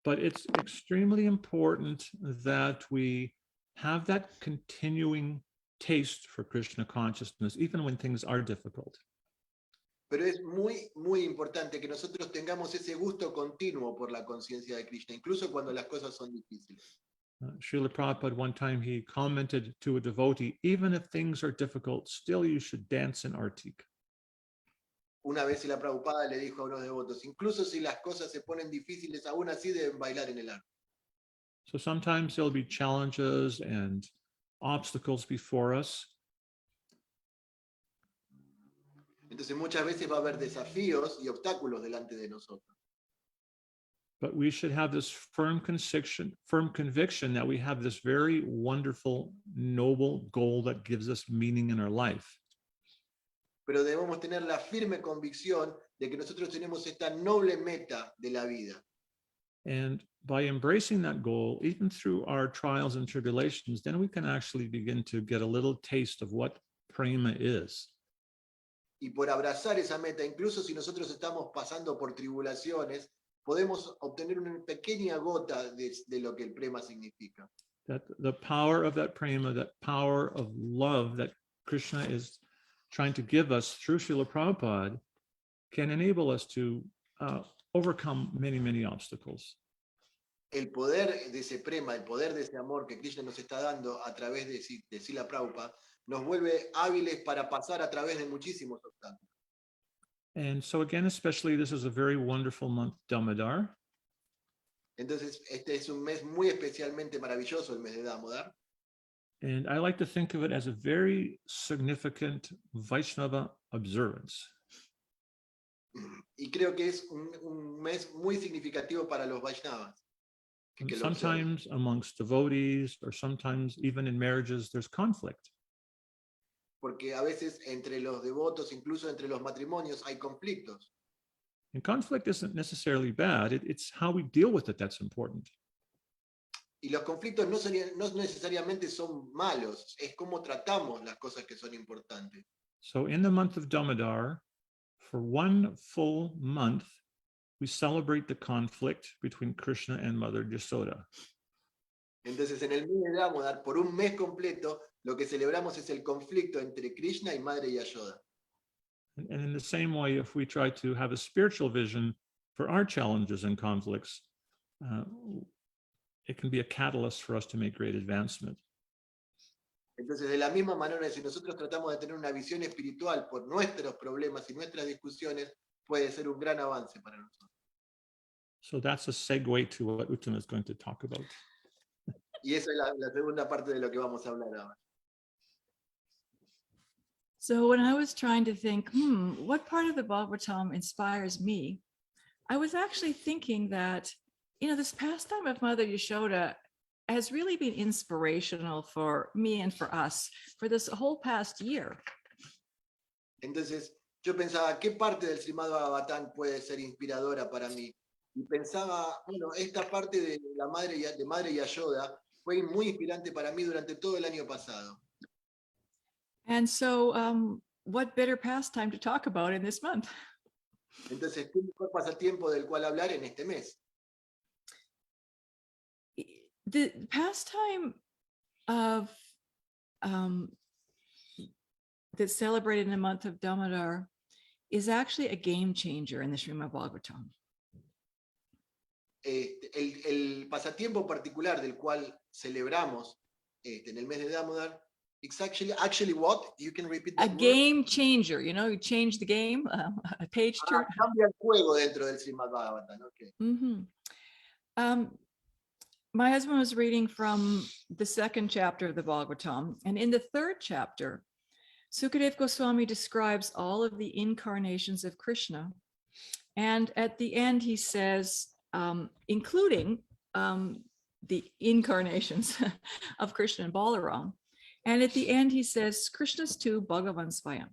but it's extremely important that we have that continuing taste for Krishna consciousness, even when things are difficult. pero es muy, muy importante que nosotros tengamos ese gusto continuo por la conciencia de Krishna, incluso cuando las cosas son difíciles. Srila Prabhupada, one time he commented to a devotee, even if things are difficult, still you should dance in Artik. Una vez la Prabhupada le dijo a unos devotos, incluso si las cosas se ponen difíciles, aún así deben bailar en el arte. So sometimes there'll be challenges and obstacles before us, Entonces muchas veces va a haber desafíos y obstáculos delante de nosotros. but we should have this firm conviction that we have this very wonderful, noble goal that gives us meaning in our life. Pero debemos tener la firme convicción de que nosotros tenemos esta noble meta de la vida. And by embracing that goal, even through our trials and tribulations, then we can actually begin to get a little taste of what prema is. Y por abrazar esa meta, incluso si nosotros estamos pasando por tribulaciones, podemos obtener una pequeña gota de lo que el prema significa. That the power of that prema, that power of love that Krishna is trying to give us through Srila Prabhupada can enable us to overcome many, many obstacles. El poder de ese prema, el poder de ese amor que Krishna nos está dando a través de Srila Prabhupada, nos vuelve hábiles para pasar a través de muchísimos obstáculos. And so again, especially this is a very wonderful month, Damodar. Entonces, este es un mes muy especialmente maravilloso, el mes de Damodar. And I like to think of it as a very significant Vaishnava observance. Y creo que es un mes muy significativo para los Vaishnavas. And que lo observan. sometimes amongst devotees, or sometimes even in marriages, there's conflict. Porque a veces entre los devotos, incluso entre los matrimonios, hay conflictos. And conflict isn't necessarily bad. It's how we deal with it that's important. Y los conflictos no necesariamente son malos, es cómo tratamos las cosas que son importantes. So in the month of Damodar, for one full month, we celebrate the conflict between Krishna and Mother Yasoda. Entonces, en el mes de Damodar, por un mes completo, lo que celebramos es el conflicto entre Krishna y Madre Yashoda. And in the same way, if we try to have a spiritual vision for our challenges and conflicts, it can be a catalyst for us to make great advancement. Entonces, de la misma manera, si nosotros tratamos de tener una visión espiritual por nuestros problemas y nuestras discusiones, puede ser un gran avance para nosotros. So that's a segue to what Uttama is going to talk about. Y esa es la segunda parte de lo que vamos a hablar ahora. So when I was trying to think, what part of the Bhagavatam inspires me, I was actually thinking that, this pastime of Mother Yashoda has really been inspirational for me and for us for this whole past year. Entonces, yo pensaba, ¿qué parte del Srimad Bhagavatam puede ser inspiradora para mí? Y pensaba, bueno, esta parte de Madre Yashoda fue muy inspirante para mí durante todo el año pasado. And so what better pastime to talk about in this month? Entonces, ¿qué mejor pasatiempo del cual hablar en este mes? The pastime of that's celebrated in the month of Damodar is actually a game changer in the Srimad Bhagavatam. El pasatiempo particular del cual celebramos en el mes de Damodar, it's actually what? You can repeat that A word? game changer, you change the game, a page turn. Cambia el juego dentro del Srimad Bhagavatam, okay. Mm-hmm. My husband was reading from the second chapter of the Bhagavatam, and in the third chapter, Sukadeva Goswami describes all of the incarnations of Krishna. And at the end, he says, including the incarnations of Krishna and Balaram. And at the end, he says, Krishna's tu Bhagavan Swayam.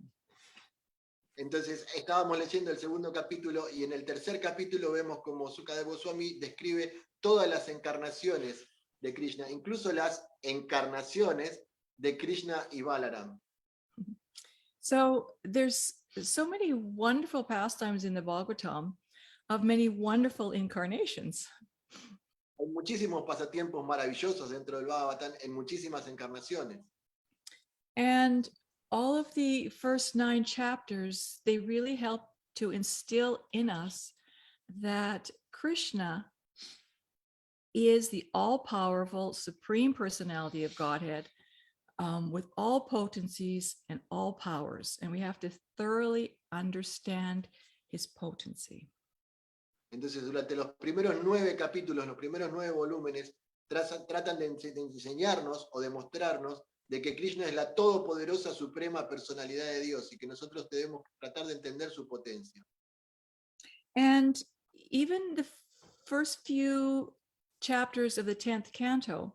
Entonces, estábamos leyendo el segundo capítulo y en el tercer capítulo vemos como Sukadeva Goswami describe todas las encarnaciones de Krishna, incluso las encarnaciones de Krishna y Balaram. So there's so many wonderful pastimes in the Bhagavatam of many wonderful incarnations. Hay muchísimos pasatiempos maravillosos dentro del Bhagavatam en muchísimas encarnaciones. And all of the first 9 chapters, they really help to instill in us that Krishna is the all-powerful supreme personality of Godhead, with all potencies and all powers. And we have to thoroughly understand his potency. Entonces, durante los primeros 9 capítulos, los primeros 9 volúmenes, tratan de enseñarnos o demostrarnos de que Krishna es la todopoderosa suprema personalidad de Dios y que nosotros debemos tratar de entender su potencia. And even the first few chapters of the 10th canto,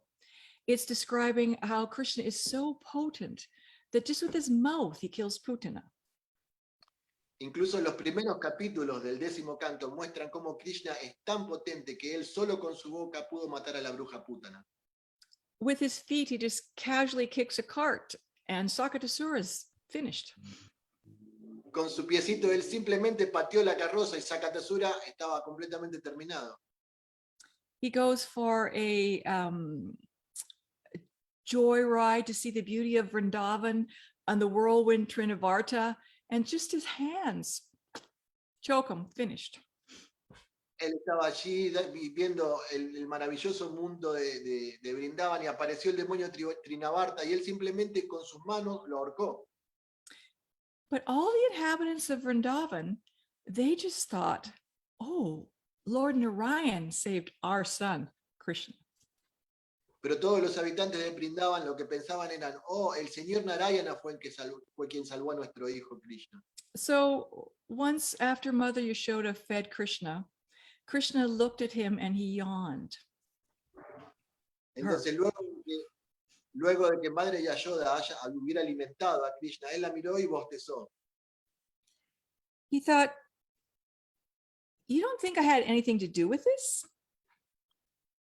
it's describing how Krishna is so potent that just with his mouth, he kills Putana. Incluso los primeros capítulos del 10º canto muestran cómo Krishna es tan potente que él solo con su boca pudo matar a la bruja Putana. With his feet, he just casually kicks a cart and Sakatasura is finished. Con su piecito él simplemente pateó la carroza y Sakatasura estaba completamente terminado. He goes for a joyride to see the beauty of Vrindavan on the whirlwind Trinavarta, and just his hands choke him, finished. Él estaba allí viendo el maravilloso mundo de Vrindavan y apareció el demonio Trinavarta y él simplemente con sus manos lo ahorcó. But all the inhabitants of Vrindavan, they just thought, oh, Lord Narayan saved our son, Krishna. Pero todos los habitantes de Vrindavan lo que pensaban eran, oh, el señor Narayana fue quien salvó a nuestro hijo Krishna. So once after Mother Yashoda fed Krishna, Krishna looked at him and he yawned. Entonces luego de que Madre Yashoda hubiera alimentado a Krishna, él la miró y bostezó. He thought, you don't think I had anything to do with this?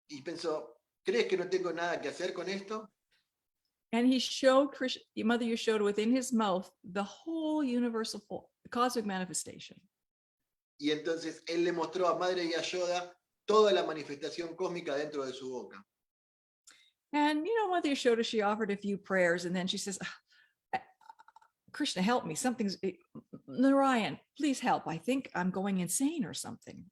Y pensó, ¿crees que no tengo nada que hacer con esto? And he showed Krishna, Mother Yashoda within his mouth the whole universal cosmic manifestation. Y entonces él le mostró a Madre Yashoda toda la manifestación cósmica dentro de su boca. And Mother Yashoda, she offered a few prayers and then she says, Krishna, help me. Narayan, please help. I think I'm going insane or something.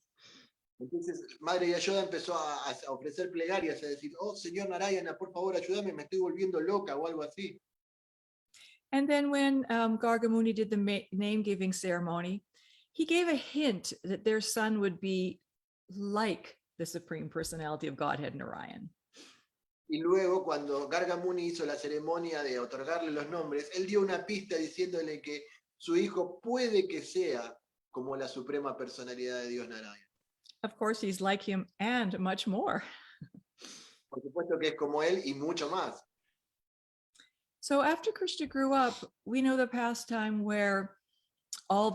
Entonces Madre Yashoda empezó a ofrecer plegarias, a decir, oh señor Narayana, por favor ayúdame, me estoy volviendo loca o algo así. And then when Gargamuni did the name-giving ceremony, he gave a hint that their son would be like the Supreme Personality of Godhead, Narayan. Y luego, cuando Gargamuni hizo la ceremonia de otorgarle los nombres, él dio una pista diciéndole que su hijo puede que sea como la suprema personalidad de Dios Narayana. Of course, he's like him and much more. Por supuesto que es como él y mucho más. So after Krishna grew up, we know the pastime where all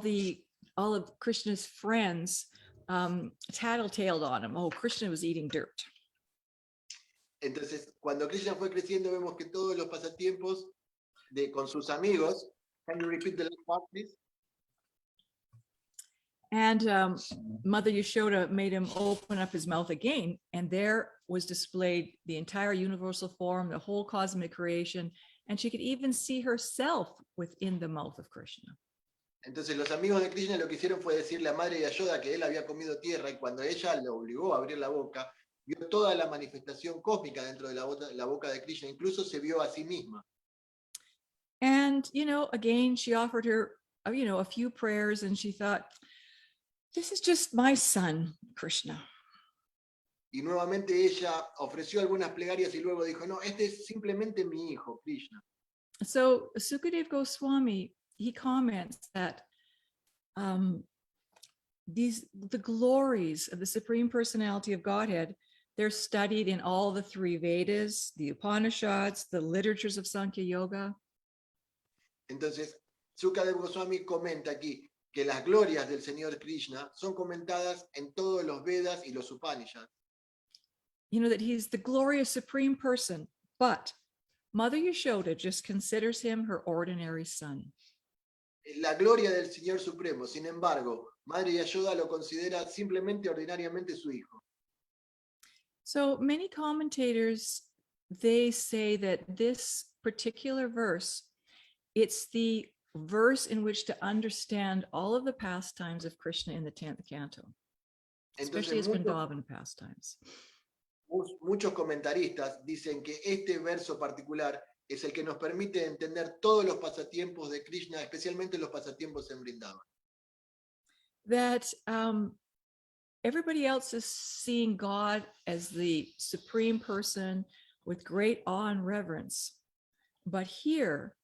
of Krishna's friends tattletaled on him. Oh, Krishna was eating dirt. Entonces, cuando Krishna fue creciendo, vemos que todos los pasatiempos con sus amigos, can you repeat the last part, please? And Mother Yashoda made him open up his mouth again, and there was displayed the entire universal form, the whole cosmic creation, and she could even see herself within the mouth of Krishna. Entonces los amigos de Krishna lo que hicieron fue decirle a Madre Yashoda que él había comido tierra, y cuando ella le obligó a abrir la boca, vio toda la manifestación cósmica dentro de la boca de Krishna, incluso se vio a sí misma. And, again, she offered her, a few prayers, and she thought, this is just my son, Krishna. Y nuevamente ella ofreció algunas plegarias y luego dijo, no, este es simplemente mi hijo, Krishna. So Sukadeva Goswami, he comments that the glories of the Supreme Personality of Godhead, they're studied in all the 3 Vedas, the Upanishads, the literatures of Sankhya Yoga. Entonces, Sukadeva Goswami comenta aquí que las glorias del Señor Krishna son comentadas en todos los Vedas y los Upanishads. You know, that he's the glorious supreme person, but Mother Yashoda just considers him her ordinary son. La gloria del Señor Supremo, sin embargo, Madre Yashoda lo considera simplemente ordinariamente su hijo. So many commentators, they say that this particular verse, it's the verse in which to understand all of the pastimes of Krishna in the 10th canto, especially his Entonces, Vrindavan pastimes. muchos comentaristas dicen que este verso particular es el que nos permite entender todos los pasatiempos de Krishna, especialmente los pasatiempos en Vrindavan. That everybody else is seeing God as the supreme person with great awe and reverence. But here,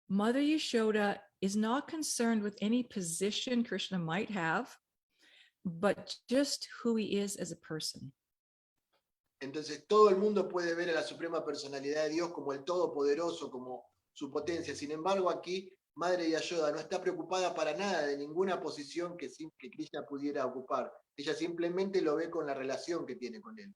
Mother Yashoda is not concerned with any position Krishna might have, but just who he is as a person. Entonces todo el mundo puede ver a la suprema personalidad de Dios como el todopoderoso, como su potencia. Sin embargo, aquí Madre Yashoda no está preocupada para nada de ninguna posición que Krishna pudiera ocupar. Ella simplemente lo ve con la relación que tiene con él.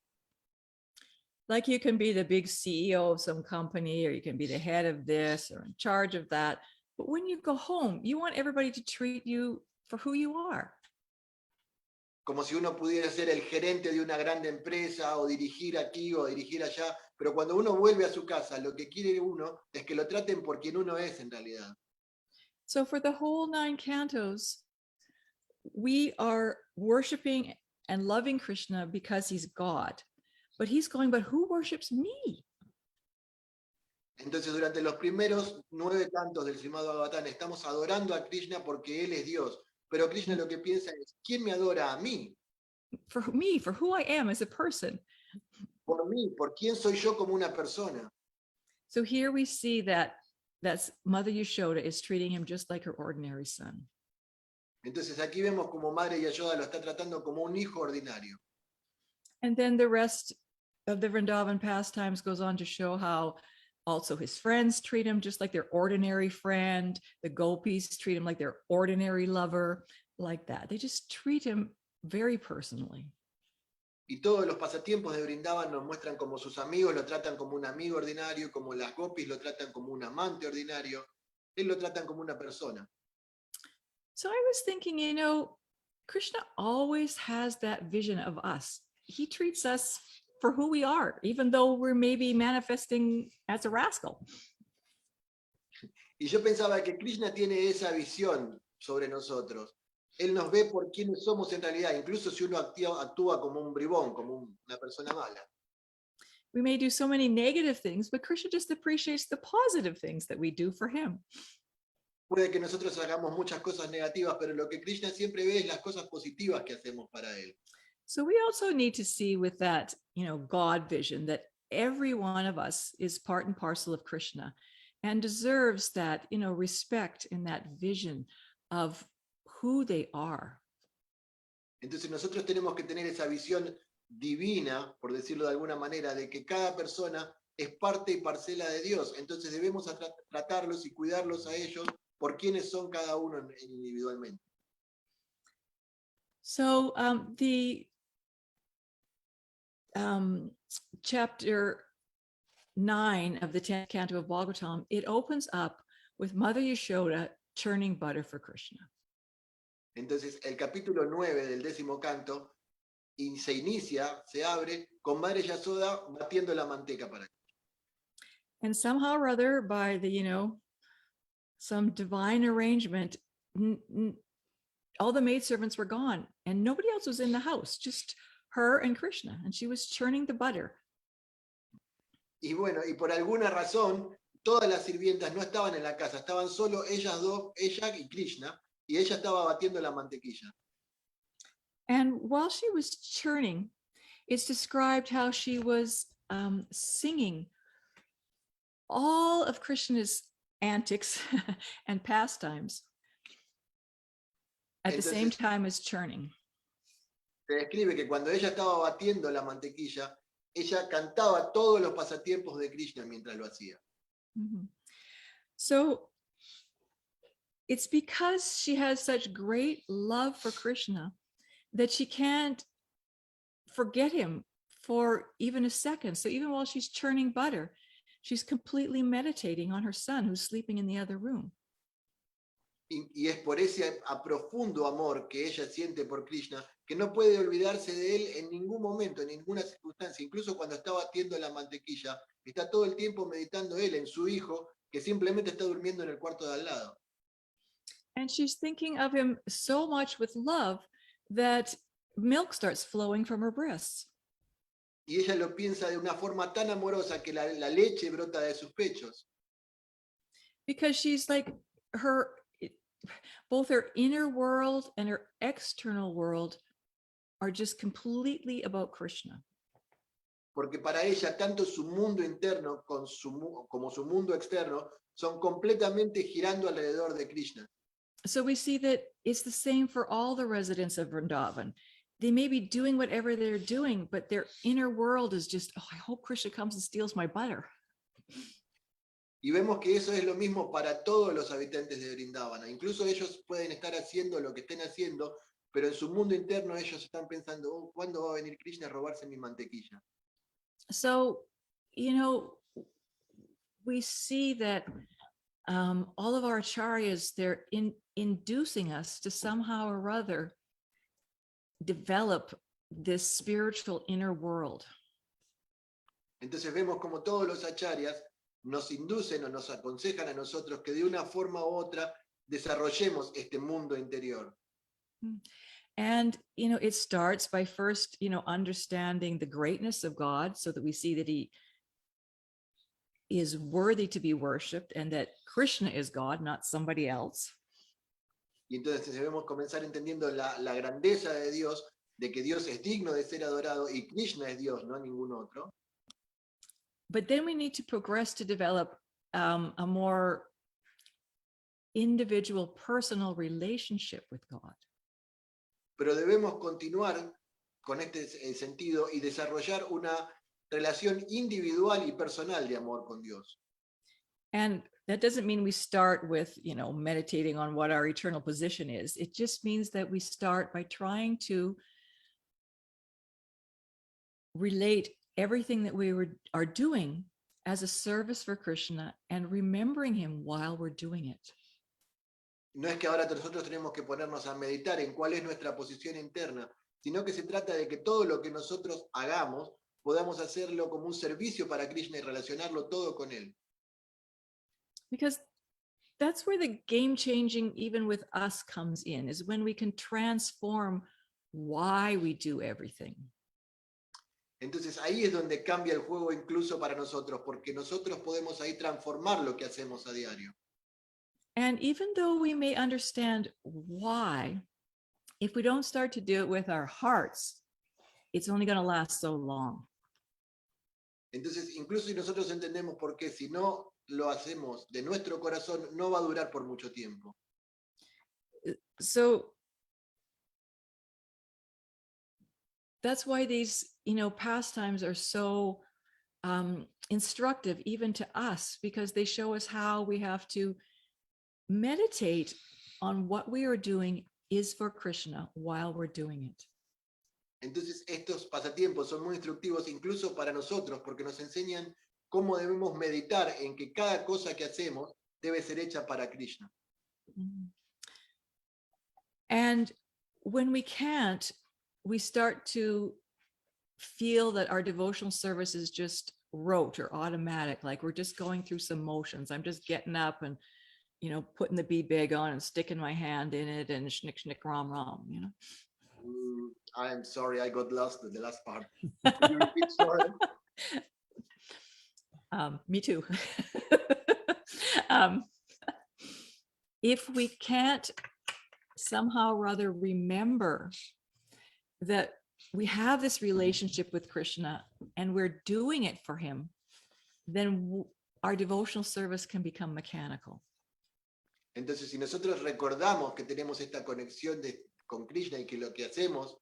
Like you can be the big CEO of some company, or you can be the head of this or in charge of that. But when you go home, you want everybody to treat you for who you are. Como si uno pudiera ser el gerente de una grande empresa o dirigir aquí o dirigir allá, pero cuando uno vuelve a su casa, lo que quiere uno es que lo traten por quien uno es en realidad. So for the whole 9 cantos, we are worshiping and loving Krishna because he's God. But he's going, but who worships me? Entonces, durante los primeros 9 cantos del Srimad Bhagavatam estamos adorando a Krishna porque Él es Dios. Pero Krishna lo que piensa es, ¿quién me adora a mí? For me, for who I am as a person. Por mí, por quién soy yo como una persona. So here we see that that's Mother Yashoda is treating him just like her ordinary son. Entonces aquí vemos como Madre Yashoda lo está tratando como un hijo ordinario. And then the rest of the Vrindavan pastimes goes on to show how also his friends treat him just like their ordinary friend. The gopis treat him like their ordinary lover, like that. They just treat him very personally. Y todos los pasatiempos de Vrindavan nos muestran como sus amigos lo tratan como un amigo ordinario, como las gopis lo tratan como un amante ordinario. Él lo tratan como una persona. So I was thinking, you know, Krishna always has that vision of us. He treats us for who we are, even though we're maybe manifesting as a rascal. Y yo pensaba que Krishna tiene esa visión sobre nosotros. Él nos ve por quienes somos en realidad, incluso si uno actúa como un bribón, como una persona mala. We may do so many negative things, but Krishna just appreciates the positive things that we do for him. Puede que nosotros hagamos muchas cosas negativas, pero lo que Krishna siempre ve es las cosas positivas que hacemos para él. So we also need to see with that, you know, God vision that every one of us is part and parcel of Krishna and deserves that, you know, respect in that vision of who they are. Entonces nosotros tenemos que tener esa visión divina, por decirlo de alguna manera, de que cada persona es parte y parcela de Dios. Entonces debemos tratarlos y cuidarlos a ellos por quienes son cada uno individualmente. So the chapter 9 of the 10th canto of Bhagavatam, it opens up with Mother Yashoda churning butter for Krishna. Entonces el capítulo 9 del 10º canto se inicia, se abre con Madre Yashoda batiendo la manteca para Krishna. And somehow or other, by the, you know, some divine arrangement, all the maidservants were gone and nobody else was in the house, just her and Krishna, and she was churning the butter. Y bueno, y por alguna razón, todas las sirvientas no estaban en la casa, estaban solo ellas dos, ella y Krishna, y ella estaba batiendo la mantequilla. And while she was churning, it's described how she was singing all of Krishna's antics and pastimes at the same time as churning. Se describe que cuando ella estaba batiendo la mantequilla, ella cantaba todos los pasatiempos de Krishna mientras lo hacía. Mm-hmm. So it's because she has such great love for Krishna that she can't forget him for even a second. So even while she's churning butter, she's completely meditating on her son who's sleeping in the other room. Y es por ese profundo amor que ella siente por Krishna que no puede olvidarse de él en ningún momento, en ninguna circunstancia. Incluso cuando está batiendo la mantequilla, está todo el tiempo meditando él en su hijo, que simplemente está durmiendo en el cuarto de al lado. And she's thinking of him so much with love that milk starts flowing from her breasts. Y ella lo piensa de una forma tan amorosa que la leche brota de sus pechos. Because she's like both her inner world and her external world are just completely about Krishna. Porque para ella tanto su mundo interno como su mundo externo son completamente girando alrededor de Krishna. So we see that it's the same for all the residents of Vrindavan. They may be doing whatever they're doing, but their inner world is just, oh, I hope Krishna comes and steals my butter. Y vemos que eso es lo mismo para todos los habitantes de Vrindavana. Incluso ellos pueden estar haciendo lo que estén haciendo, pero en su mundo interno ellos están pensando, oh, ¿cuándo va a venir Krishna a robarse mi mantequilla? So, we see that all of our acharyas, they're inducing us to somehow or other develop this spiritual inner world. Entonces vemos como todos los acharyas nos inducen o nos aconsejan a nosotros que de una forma u otra desarrollemos este mundo interior. And, it starts by first, understanding the greatness of God so that we see that he is worthy to be worshipped and that Krishna is God, not somebody else. Y entonces debemos comenzar entendiendo la grandeza de Dios, de que Dios es digno de ser adorado y Krishna es Dios, no ningún otro. But then we need to progress to develop a more individual, personal relationship with God. Pero debemos continuar con este sentido y desarrollar una relación individual y personal de amor con Dios. And that doesn't mean we start with, meditating on what our eternal position is. It just means that we start by trying to relate everything that we are doing as a service for Krishna and remembering him while we're doing it. No es que ahora nosotros tenemos que ponernos a meditar en cuál es nuestra posición interna, sino que se trata de que todo lo que nosotros hagamos podamos hacerlo como un servicio para Krishna y relacionarlo todo con él. Because that's where the game changing even with us comes in, is when we can transform why we do everything. Entonces ahí es donde cambia el juego incluso para nosotros, porque nosotros podemos ahí transformar lo que hacemos a diario. And even though we may understand why, if we don't start to do it with our hearts, it's only going to last so long. Entonces, incluso si nosotros entendemos por qué, si no lo hacemos de nuestro corazón, no va a durar por mucho tiempo. So that's why these, pastimes are so instructive even to us, because they show us how we have to meditate on what we are doing is for Krishna while we're doing it. Entonces, estos pasatiempos son muy instructivos incluso para nosotros, porque nos enseñan cómo debemos meditar en que cada cosa que hacemos debe ser hecha para Krishna. And when we can't, we start to feel that our devotional service is just rote or automatic, like we're just going through some motions. I'm just getting up and, putting the bead bag on and sticking my hand in it and schnick, schnick, rom, rom, I'm sorry, I got lost at the last part. Could you repeat, sorry? Me too. If we can't somehow or other remember that we have this relationship with Krishna and we're doing it for him, then our devotional service can become mechanical. Entonces, si nosotros recordamos que tenemos esta conexión con Krishna y que lo que hacemos,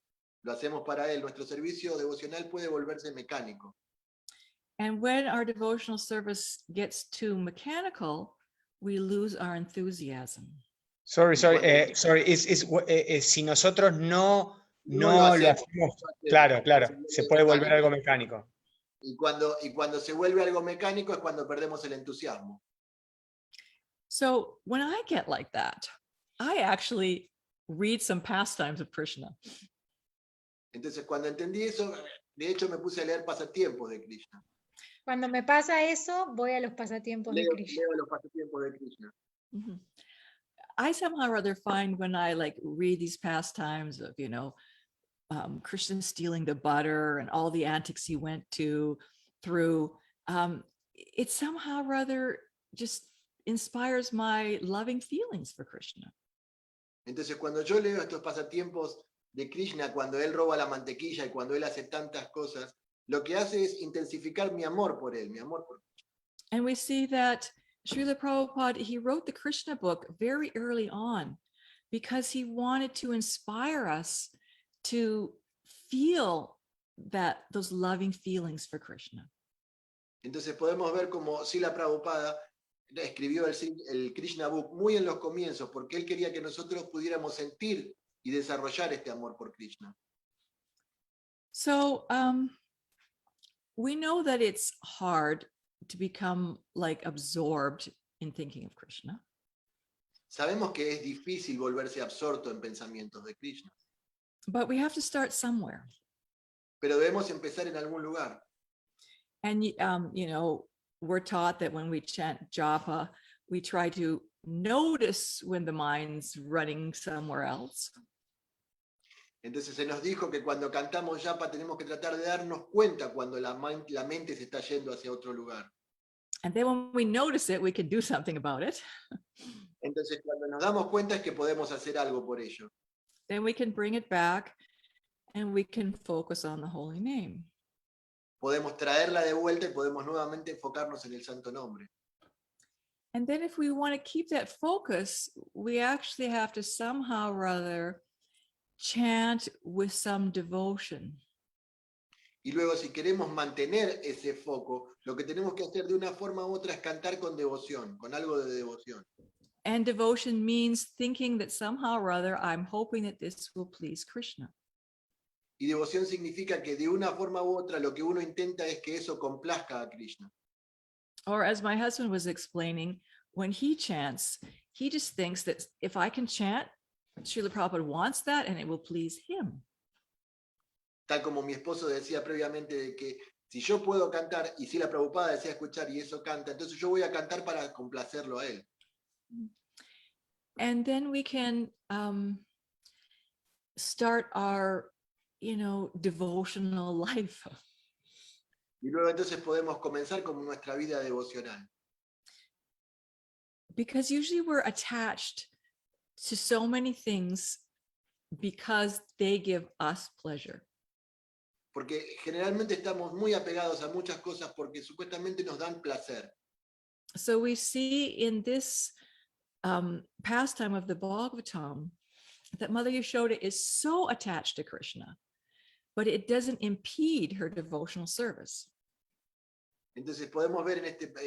lo hacemos para él, nuestro servicio devocional puede volverse mecánico. And when our devotional service gets too mechanical, we lose our enthusiasm. Sorry, cuando- sorry. Si nosotros no No lo hacemos, hacemos, no hacemos, claro, se se vuelve puede volver algo mecánico. mecánico. Y cuando se vuelve algo mecánico es cuando perdemos el entusiasmo. So when I get like that, I actually read some pastimes of Krishna. Entonces, cuando entendí eso, de hecho me puse a leer pasatiempos de Krishna. Cuando me pasa eso, voy a los pasatiempos de Krishna. Leo los pasatiempos de Krishna. Mhm. I somehow or other find when I like read these pastimes of, Krishna stealing the butter and all the antics he went through, it somehow or other just inspires my loving feelings for Krishna. Entonces, cuando yo leo estos pasatiempos de Krishna, cuando él roba la mantequilla y cuando él hace tantas cosas, lo que hace es intensificar mi amor por él, mi amor por And we see that Srila Prabhupada, he wrote the Krishna book very early on because he wanted to inspire us to feel those loving feelings for Krishna. Entonces podemos ver como Srila Prabhupada escribió el Krishna Book muy en los comienzos, porque él quería que nosotros pudiéramos sentir y desarrollar este amor por Krishna. So we know that it's hard to become like absorbed in thinking of Krishna. Sabemos que es difícil volverse absorto en pensamientos de Krishna, But we have to start somewhere. pero debemos empezar en algún lugar. And, we're taught that when we chant japa, we try to notice when the mind's running somewhere else. Entonces se nos dijo que cuando cantamos yapa tenemos que tratar de darnos cuenta cuando la mente se está yendo hacia otro lugar. And then when we notice it, we can do something about it. Entonces cuando nos damos cuenta es que podemos hacer algo por ello. Then we can bring it back and we can focus on the holy name. Podemos traerla de vuelta y podemos nuevamente enfocarnos en el santo nombre. And then if we want to keep that focus, we actually have to somehow or other chant with some devotion. Y luego si queremos mantener ese foco, lo que tenemos que hacer de una forma u otra es cantar con devoción, con algo de devoción. And devotion means thinking that somehow or other, I'm hoping that this will please Krishna. Y devoción significa que de una forma u otra lo que uno intenta es que eso complazca a Krishna. Or as my husband was explaining, when he chants, he just thinks that if I can chant, Srila Prabhupada wants that and it will please him. Tal como mi esposo decía previamente de que si yo puedo cantar y si la Prabhupada desea escuchar y eso canta, entonces yo voy a cantar para complacerlo a él. And then we can start our, devotional life. Y luego entonces podemos comenzar con nuestra vida devocional. Because usually we're attached to so many things because they give us pleasure. Porque generalmente estamos muy apegados a muchas cosas porque supuestamente nos dan placer. So we see in this pastime of the Bhagavatam that Mother Yashoda is so attached to Krishna, but it doesn't impede her devotional service. Entonces podemos ver en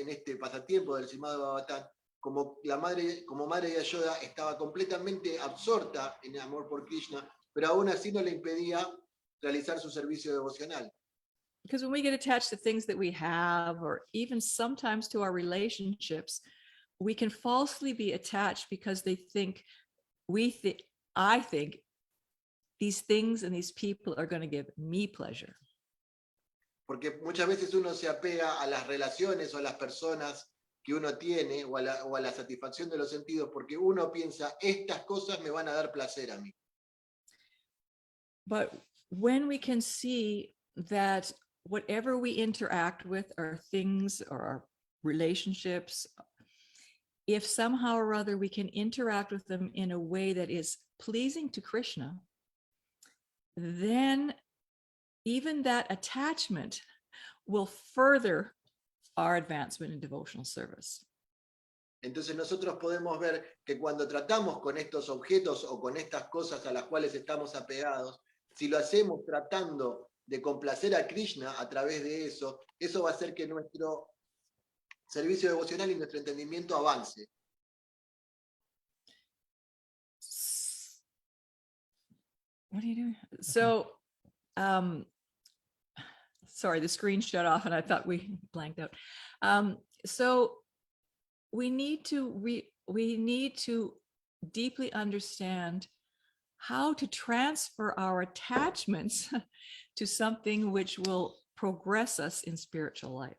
este pasatiempo del Srimad Bhagavatam como Madre Yashoda estaba completamente absorta en el amor por Krishna, pero aún así no le impedía realizar su servicio devocional. Because when we get attached to things that we have, or even sometimes to our relationships, we can falsely be attached because I think these things and these people are going to give me pleasure. Porque muchas veces uno se apega a las relaciones o a las personas que uno tiene o a la satisfacción de los sentidos porque uno piensa, estas cosas me van a dar placer a mí. But when we can see that whatever we interact with are things or our relationships, if somehow or other we can interact with them in a way that is pleasing to Krishna, then even that attachment will further our advancement in devotional service. Entonces nosotros podemos ver que cuando tratamos con estos objetos o con estas cosas a las cuales estamos apegados, si lo hacemos tratando de complacer a Krishna a través de eso, eso va a hacer que nuestro servicio devocional y nuestro entendimiento avance. What are you doing? So, sorry, the screen shut off and I thought we blanked out. So we need to deeply understand how to transfer our attachments to something which will progress us in spiritual life.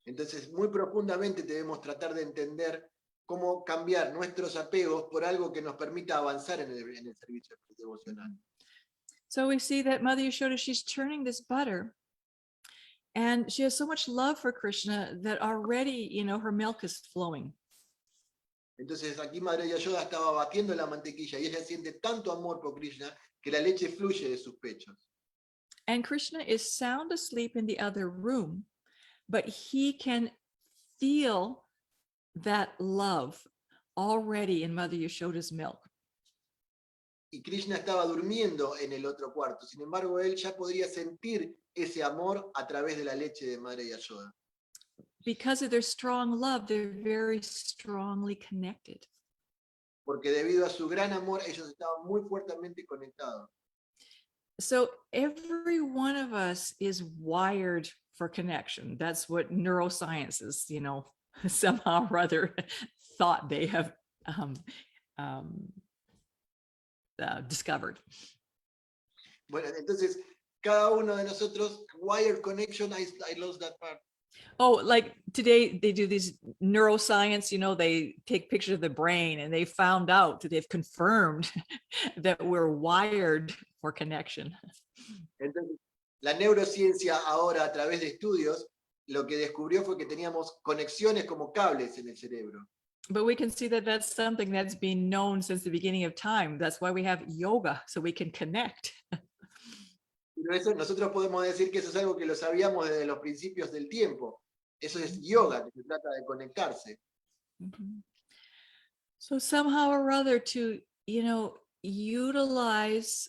Entonces, muy profundamente debemos tratar de entender cómo cambiar nuestros apegos por algo que nos permita avanzar en el servicio devocional. So we see that Mother Yashoda, she's churning this butter and she has so much love for Krishna that already, her milk is flowing. Entonces, aquí Madre Yashoda estaba batiendo la mantequilla y ella siente tanto amor por Krishna que la leche fluye de sus pechos. And Krishna is sound asleep in the other room, but he can feel that love already in Mother Yashoda's milk. Y Krishna estaba durmiendo en el otro cuarto. Sin embargo, él ya podría sentir ese amor a través de la leche de Madre Yashoda. Because of their strong love, they're very strongly connected. Porque debido a su gran amor, ellos estaban muy fuertemente conectados. So every one of us is wired for connection. That's what neurosciences, somehow or other thought they have discovered. Bueno, entonces, cada uno de nosotros, wired connection, I lost that part. Oh, like today they do these neuroscience, they take pictures of the brain and they found out that they've confirmed that we're wired for connection. Entonces, la neurociencia ahora a través de estudios, lo que descubrió fue que teníamos conexiones como cables en el cerebro. But we can see that that's something that's been known since the beginning of time. That's why we have yoga, so we can connect. Pero eso, nosotros podemos decir que eso es algo que lo sabíamos desde los principios del tiempo. Eso es yoga, que se trata de conectarse. Mm-hmm. So somehow or other to, utilize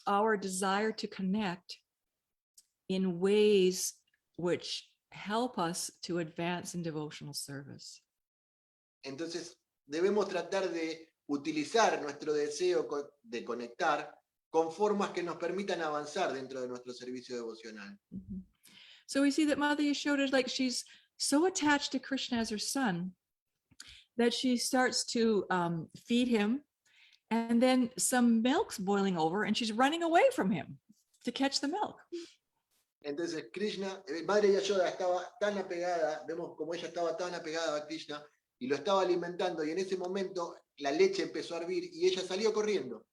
our desire to connect in ways which help us to advance in devotional service. Entonces, debemos tratar de utilizar nuestro deseo de conectar con formas que nos permitan avanzar dentro de nuestro servicio devocional. Mm-hmm. So we see that Mother Yashoda, like she's so attached to Krishna as her son that she starts to feed him, and then some milk's boiling over and she's running away from him to catch the milk. Entonces Krishna, Madre Yashoda estaba tan apegada, vemos como ella estaba tan apegada a Krishna y lo estaba alimentando, y en ese momento la leche empezó a hervir y ella salió corriendo.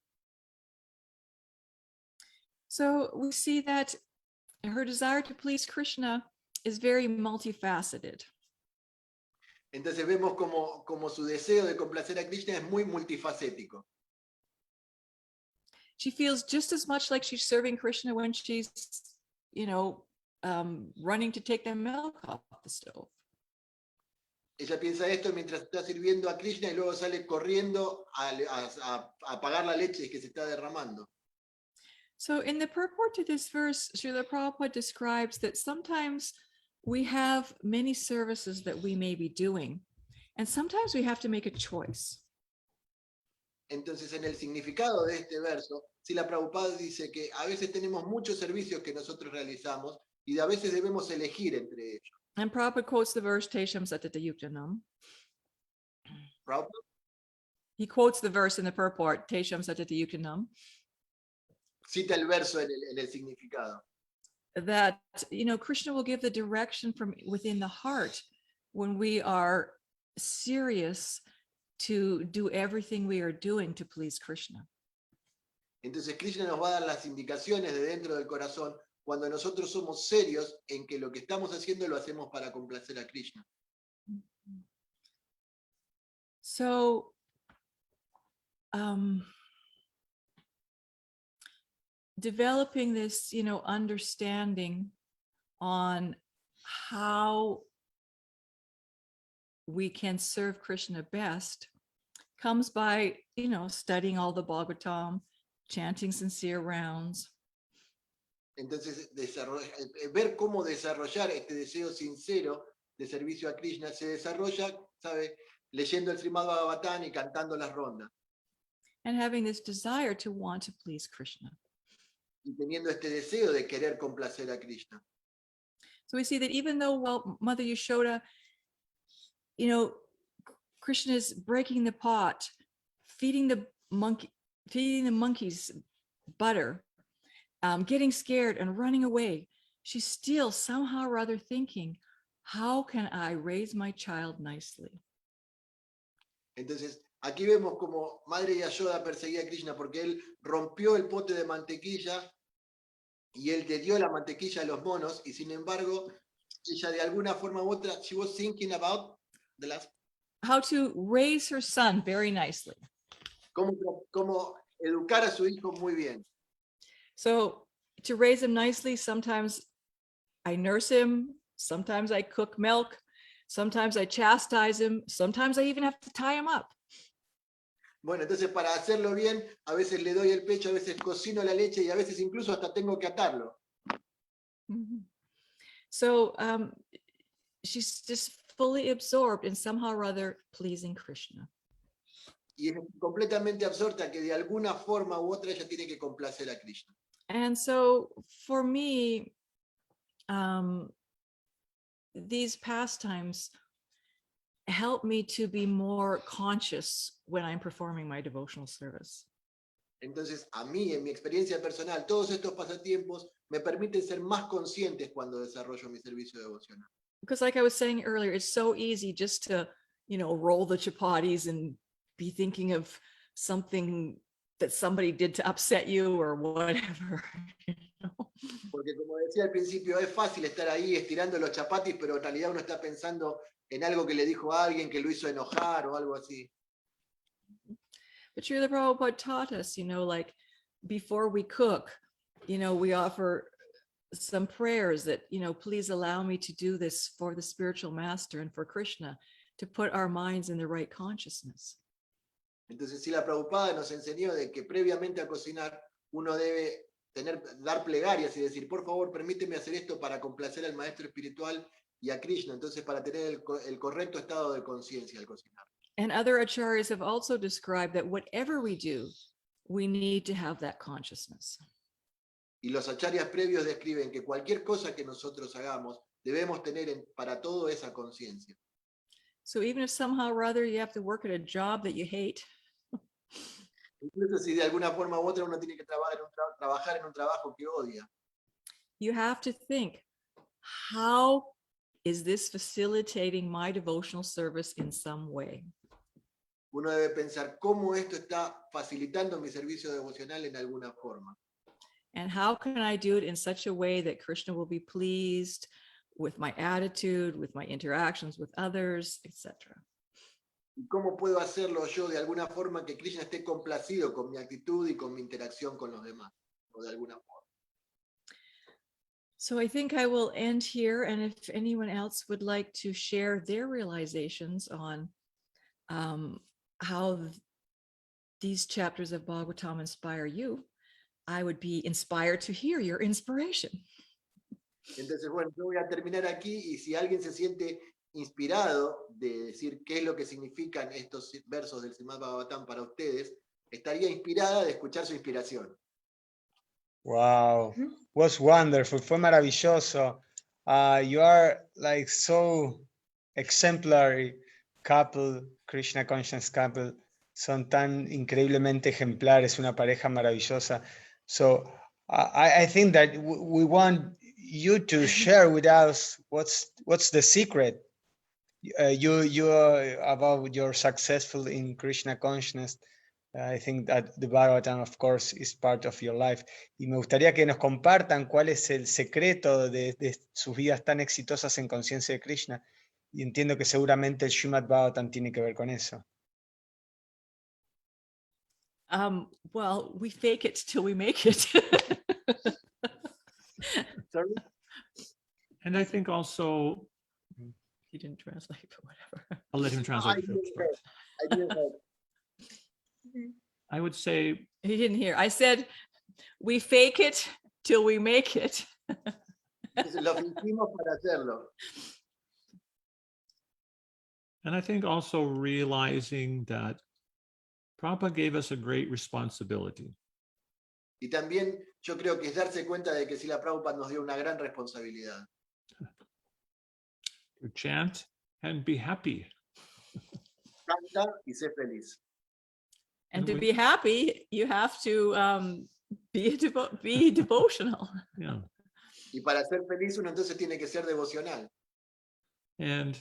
So we see that her desire to please Krishna is very multifaceted. Entonces vemos como su deseo de complacer a Krishna es muy multifacético. She feels just as much like she's serving Krishna when she's, running to take the milk off the stove. Ella piensa esto mientras está sirviendo a Krishna y luego sale corriendo a apagar la leche que se está derramando. So in the purport to this verse, Srila Prabhupada describes that sometimes we have many services that we may be doing, and sometimes we have to make a choice. Entonces, en el significado de este verso, Srila Prabhupada dice que a veces tenemos muchos servicios que nosotros realizamos y a veces debemos elegir entre ellos. And Prabhupada quotes the verse, Tesham Satata Yuktanam. Prabhupada He quotes the verse in the purport, Tesham Satata Yuktanam, cita el verso en el significado. that, Krishna will give the direction from within the heart when we are serious to do everything we are doing to please Krishna. Entonces Krishna nos va a dar las indicaciones de dentro del corazón cuando nosotros somos serios en que lo que estamos haciendo lo hacemos para complacer a Krishna. So, developing this, understanding on how we can serve Krishna best comes by, studying all the Bhagavatam, chanting sincere rounds. Entonces, ver cómo desarrollar este deseo sincero de servicio a Krishna se desarrolla, ¿sabe? Leyendo el Srimad Bhagavatam y cantando las rondas. and having this desire to want to please Krishna. y teniendo este deseo de querer complacer a Krishna. So we see that even though, well, Mother Yashoda, Krishna is breaking the pot, feeding the monkeys butter, getting scared and running away, she's still somehow or other thinking, how can I raise my child nicely? Entonces, aquí vemos como Madre Yashoda perseguía a Krishna porque él rompió el pote de mantequilla y él le dio la mantequilla a los monos, y sin embargo, ella de alguna forma u otra, she was thinking about the last, How to raise her son very nicely. cómo educar a su hijo muy bien. So to raise him nicely, sometimes I nurse him, sometimes I cook milk, sometimes I chastise him, sometimes I even have to tie him up. Bueno, entonces para hacerlo bien, a veces le doy el pecho, a veces cocino la leche y a veces incluso hasta tengo que atarlo. So she's just fully absorbed in somehow or other pleasing Krishna. Y es completamente absorta que de alguna forma u otra ella tiene que complacer a Krishna. And so for me, these pastimes help me to be more conscious when I'm performing my devotional service. Entonces, a mí, en mi experiencia personal, todos estos pasatiempos me permiten ser más conscientes cuando desarrollo mi servicio devocional. Because like I was saying earlier, it's so easy just to, roll the chapatis and be thinking of something that somebody did to upset you or whatever. Porque como decía al principio, es fácil estar ahí estirando los chapatis, pero en realidad uno está pensando en algo que le dijo a alguien que lo hizo enojar o algo así. But Srila Prabhupada taught us, like before we cook, we offer some prayers that, please allow me to do this for the spiritual master and for Krishna, to put our minds in the right consciousness. Entonces, sí, la Prabhupada nos enseñó de que previamente a cocinar uno debe dar plegarias y decir, por favor, permíteme hacer esto para complacer al maestro espiritual y a Krishna. Entonces, para tener el correcto estado de conciencia al cocinar. And other acharyas have also described that whatever we do, we need to have that consciousness. Y los acharyas previos describen que cualquier cosa que nosotros hagamos, debemos tener para todo esa conciencia. So even if somehow or other you have to work at a job that you hate, Incluso si de alguna forma u otra uno tiene que trabajar en un trabajo que odia, you have to think, how is this facilitating my devotional service in some way? uno debe pensar cómo esto está facilitando mi servicio devocional en alguna forma. And how can I do it in such a way that Krishna will be pleased with my attitude, with my interactions with others, etc. ¿Y cómo puedo hacerlo yo de alguna forma que Krishna esté complacido con mi actitud y con mi interacción con los demás? O de alguna forma. So I think I will end here. And if anyone else would like to share their realizations on how these chapters of Bhagavatam inspire you, I would be inspired to hear your inspiration. Entonces, bueno, yo voy a terminar aquí y si alguien se siente inspirado de decir qué es lo que significan estos versos del Srimad Bhagavatam para ustedes, estaría inspirada de escuchar su inspiración. Wow, was wonderful, fue maravilloso. You are like so exemplary couple, Krishna conscious couple, son tan increíblemente ejemplares, una pareja maravillosa. So I think that we want you to share with us what's the secret you about your successful in Krishna consciousness. I think that the Bhagavatam, of course, is part of your life. Y me gustaría que nos compartan cuál es el secreto de sus vidas tan exitosas en conciencia de Krishna. Y entiendo que seguramente el Srimad Bhagavatam tiene que ver con eso. Well, we fake it till we make it. Sorry? And I think also, He didn't translate, but whatever. I'll let him translate. I didn't hear. I would say, He didn't hear. I said, we fake it till we make it. Entonces, lo fingimos para hacerlo. and I think also realizing that Prabhupada gave us a great responsibility. Y también yo creo que es darse cuenta de que Srila Prabhupada nos dio una gran responsabilidad. To chant and be happy. Canta y sé feliz. And And to we- be happy, you have to be devotional. Yeah. Y para ser feliz uno entonces tiene que ser devocional. And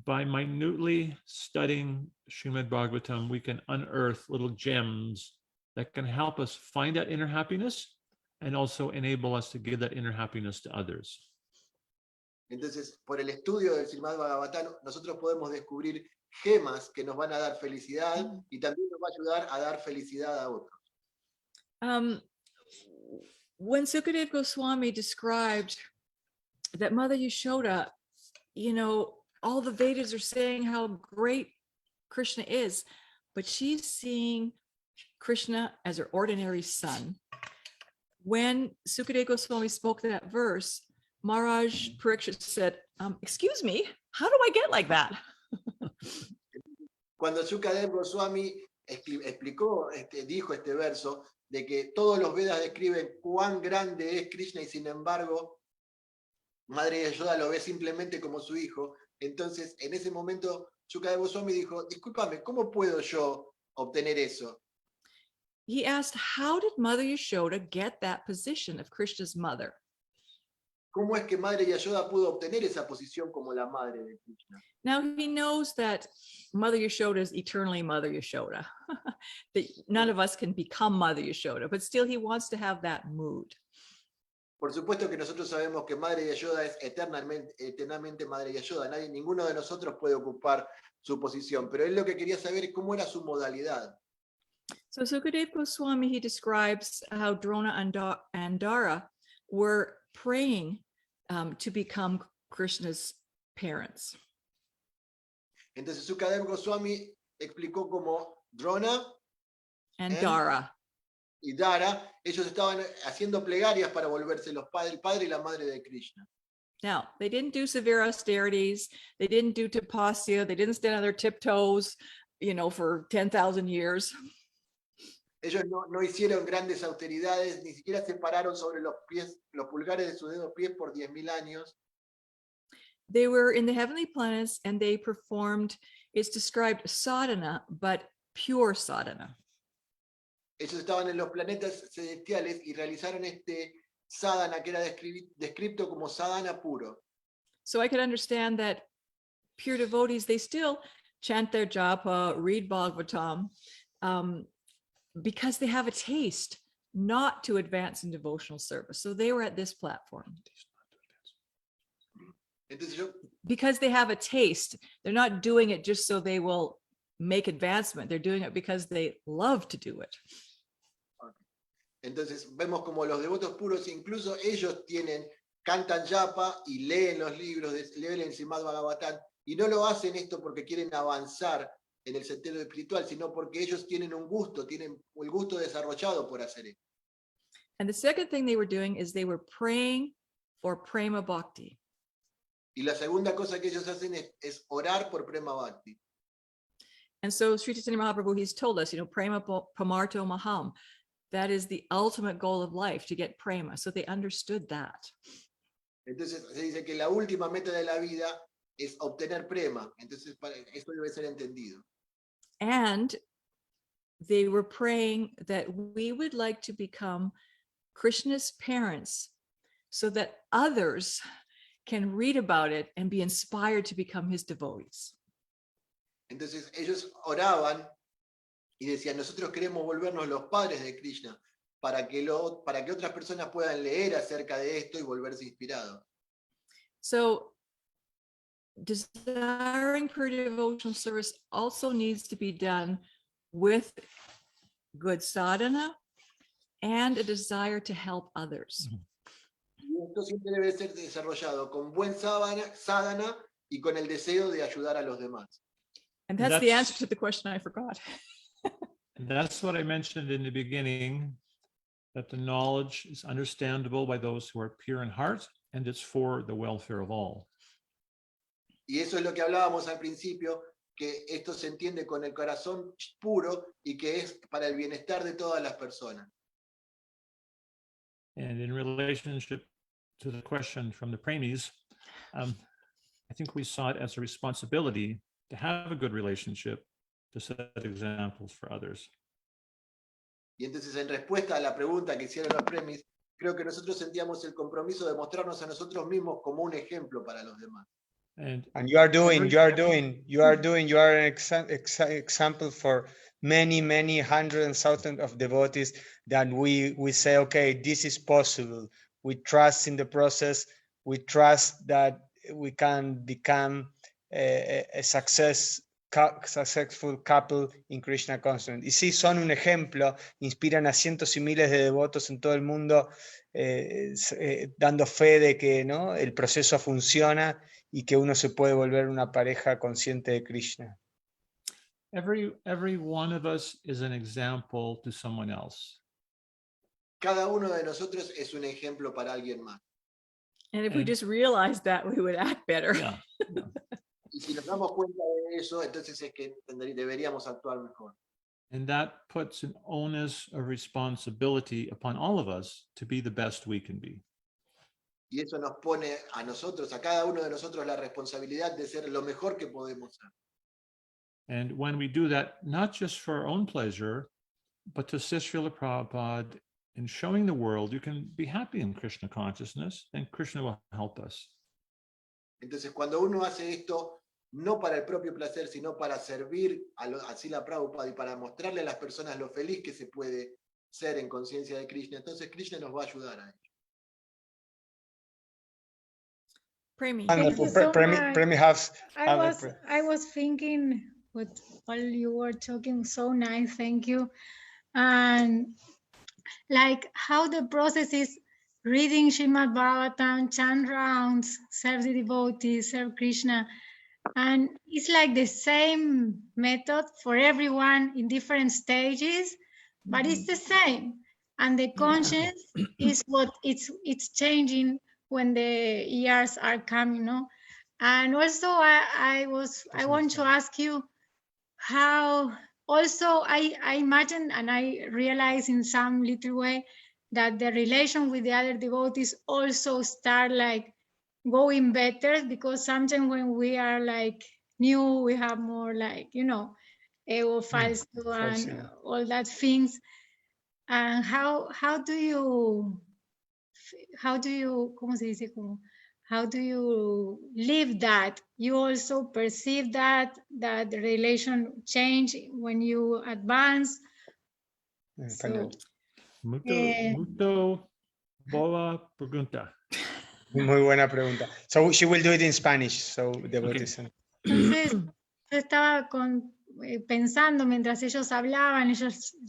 by minutely studying Srimad Bhagavatam, we can unearth little gems that can help us find that inner happiness and also enable us to give that inner happiness to others. Entonces, por el estudio del Srimad Bhagavatam, nosotros podemos descubrir gemas que nos van a dar felicidad y también nos va a ayudar a dar felicidad a otros. When Sukadev Goswami described that Mother Yashoda, all the Vedas are saying how great Krishna is, but she's seeing Krishna as her ordinary son. When Sukadev Goswami spoke that verse, Maharaj Parikshit said, excuse me, how do I get like that? Cuando Sukadev Goswami dijo este verso, de que todos los Vedas describen cuán grande es Krishna y sin embargo, Madre Yashoda lo ve simplemente como su hijo. Entonces, en ese momento, Sukadev Goswami dijo, discúlpame, ¿cómo puedo yo obtener eso? He asked, how did Mother Yashoda get that position of Krishna's mother? ¿Cómo es que Madre Yashoda pudo obtener esa posición como la madre de Krishna? Now he knows that Mother Yashoda is eternally Mother Yashoda, that none of us can become Mother Yashoda, but still he wants to have that mood. Por supuesto que nosotros sabemos que Madre Yashoda es eternamente Madre Yashoda. Ninguno de nosotros puede ocupar su posición, pero él lo que quería saber es cómo era su modalidad. So Sukadev Goswami, he describes how Drona and Dara were praying to become Krishna's parents. Entonces Sukadev Goswami explicó cómo Drona And Dara. y Dara, ellos estaban haciendo plegarias para volverse el padre y la madre de Krishna. Now, they didn't do severe austerities. They didn't do tapasya. They didn't stand on their tiptoes, for 10,000 years. Ellos no hicieron grandes austeridades, ni siquiera se pararon sobre los pulgares de sus dedos pies por 10.000 años. They were in the heavenly planets and they performed, it's described sadhana, but pure sadhana. Ellos estaban en los planetas celestiales y realizaron este sadhana que era descrito como sadhana puro. So I could understand that pure devotees, they still chant their japa, read Bhagavatam, because they have a taste not to advance in devotional service. So they were at this platform. Entonces Because they have a taste. They're not doing it just so they will make advancement. They're doing it because they love to do it. Entonces vemos como los devotos puros, incluso ellos cantan japa y leen los libros, leen el Srimad Bhagavatam, y no lo hacen esto porque quieren avanzar en el sentido espiritual, sino porque ellos tienen el gusto desarrollado por hacer esto. And the second thing they were doing is they were praying for prema bhakti. Y la segunda cosa que ellos hacen es orar por prema bhakti. And so Sri Chaitanya Mahaprabhu, he's told us, prema pamarto maham. That is the ultimate goal of life, to get prema. So they understood that. Entonces se dice que la última meta de la vida es obtener prema. Entonces esto debe ser entendido. And they were praying that we would like to become Krishna's parents so that others can read about it and be inspired to become his devotees. Entonces ellos oraban y decían, nosotros queremos volvernos los padres de Krishna para que otras personas puedan leer acerca de esto y volverse inspirados. So desiring pure devotional service also needs to be done with good sadhana and a desire to help others. Y esto siempre debe ser desarrollado con buen sadhana y con el deseo de ayudar a los demás. And that's the answer to the question I forgot. That's what I mentioned in the beginning, that the knowledge is understandable by those who are pure in heart, and it's for the welfare of all. Y eso es lo que hablábamos al principio, que esto se entiende con el corazón puro y que es para el bienestar de todas las personas. And in relationship to the question from the Premies, I think we saw it as a responsibility to have a good relationship, to set examples for others. Y entonces, en respuesta a la pregunta que hicieron los premis, creo que nosotros sentíamos el compromiso de mostrarnos a nosotros mismos como un ejemplo para los demás. And you are an example for many hundreds and thousands of devotees that we say, okay, this is possible. We trust in the process. We trust that we can become a successful couple in Krishna consciousness. Y sí, son un ejemplo, inspiran a cientos y miles de devotos en todo el mundo, dando fe de que, ¿no?, el proceso funciona y que uno se puede volver una pareja consciente de Krishna. Every one of us is an example to someone else. Cada uno de nosotros es un ejemplo para alguien más. And if we just realized that, we would act better. Yeah. Y si nos damos cuenta de eso, entonces es que deberíamos actuar mejor. And that puts an onus of responsibility upon all of us to be the best we can be. Y eso nos pone a nosotros, a cada uno de nosotros, la responsabilidad de ser lo mejor que podemos ser. And when we do that, not just for our own pleasure, but to assist Srila Prabhupada in showing the world you can be happy in Krishna consciousness, and Krishna will help us. Entonces, cuando uno hace esto, no para el propio placer, sino para servir a Srila Prabhupada y para mostrarle a las personas lo feliz que se puede ser en conciencia de Krishna, entonces Krishna nos va a ayudar a ello. Premi. Thank you so Premi much. has I was thinking what all you were talking, so nice, thank you. And like how the process is reading Srimad Bhagavatam, chant rounds, serve the devotees, serve Krishna. And it's like the same method for everyone in different stages, but it's the same. And the conscience is what it's changing when the years are coming, no? And also I want to ask you how also I imagine and I realize in some little way that the relation with the other devotees also start like going better, because sometimes when we are like new, we have more like, you know, ego falso and all that things. And how do you ¿cómo se dice? How do you live that? You also perceive that the relation change when you advance. So, Mucho boa pregunta. muy buena pregunta. So she will do it in Spanish. So devotees. Okay. Entonces, yo estaba pensando mientras ellos hablaban,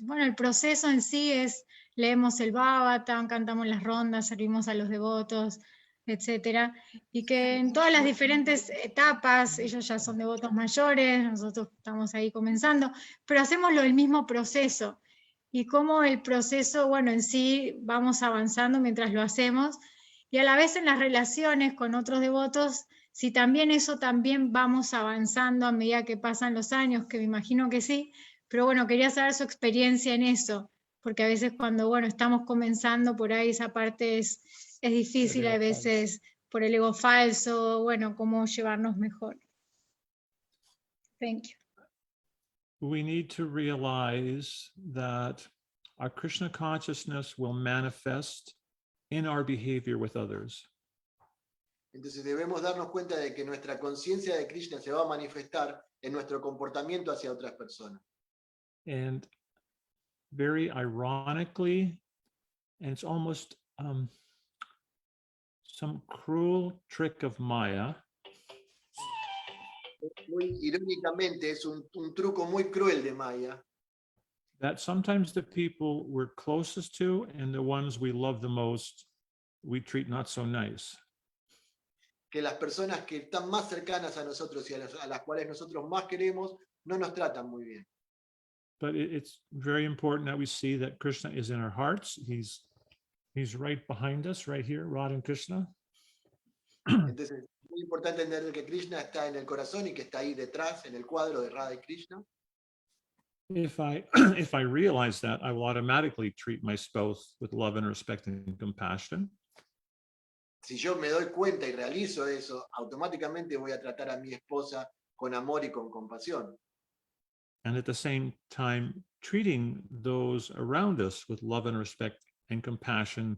bueno, el proceso en sí es, leemos el Bhagavatam, cantamos las rondas, servimos a los devotos, etcétera, y que en todas las diferentes etapas, ellos ya son devotos mayores, nosotros estamos ahí comenzando, pero hacemos el mismo proceso, y cómo el proceso, bueno, en sí vamos avanzando mientras lo hacemos, y a la vez en las relaciones con otros devotos, si también eso también vamos avanzando a medida que pasan los años, que me imagino que sí, pero bueno, quería saber su experiencia en eso, porque a veces cuando, bueno, estamos comenzando por ahí esa parte es difícil a veces por el ego falso, bueno, cómo llevarnos mejor. Thank you. We need to realize that our Krishna consciousness will manifest in our behavior with others. Entonces debemos darnos cuenta de que nuestra conciencia de Krishna se va a manifestar en nuestro comportamiento hacia otras personas. And very ironically, and it's almost some cruel trick of Maya. Muy irónicamente, es un truco muy cruel de Maya, That sometimes the people we're closest to and the ones we love the most, we treat not so nice. que las personas que están más cercanas a nosotros y a las cuales nosotros más queremos, no nos tratan muy bien. But it's very important that we see that Krishna is in our hearts. He's right behind us, right here, Radha and Krishna. Entonces, muy importante entender que Krishna está en el corazón y que está ahí detrás, en el cuadro de Radha y Krishna. If I if I realize that, I will automatically treat my spouse with love and respect and compassion. Si yo me doy cuenta y realizo eso, automáticamente voy a tratar a mi esposa con amor y con compasión. And at the same time, treating those around us with love and respect and compassion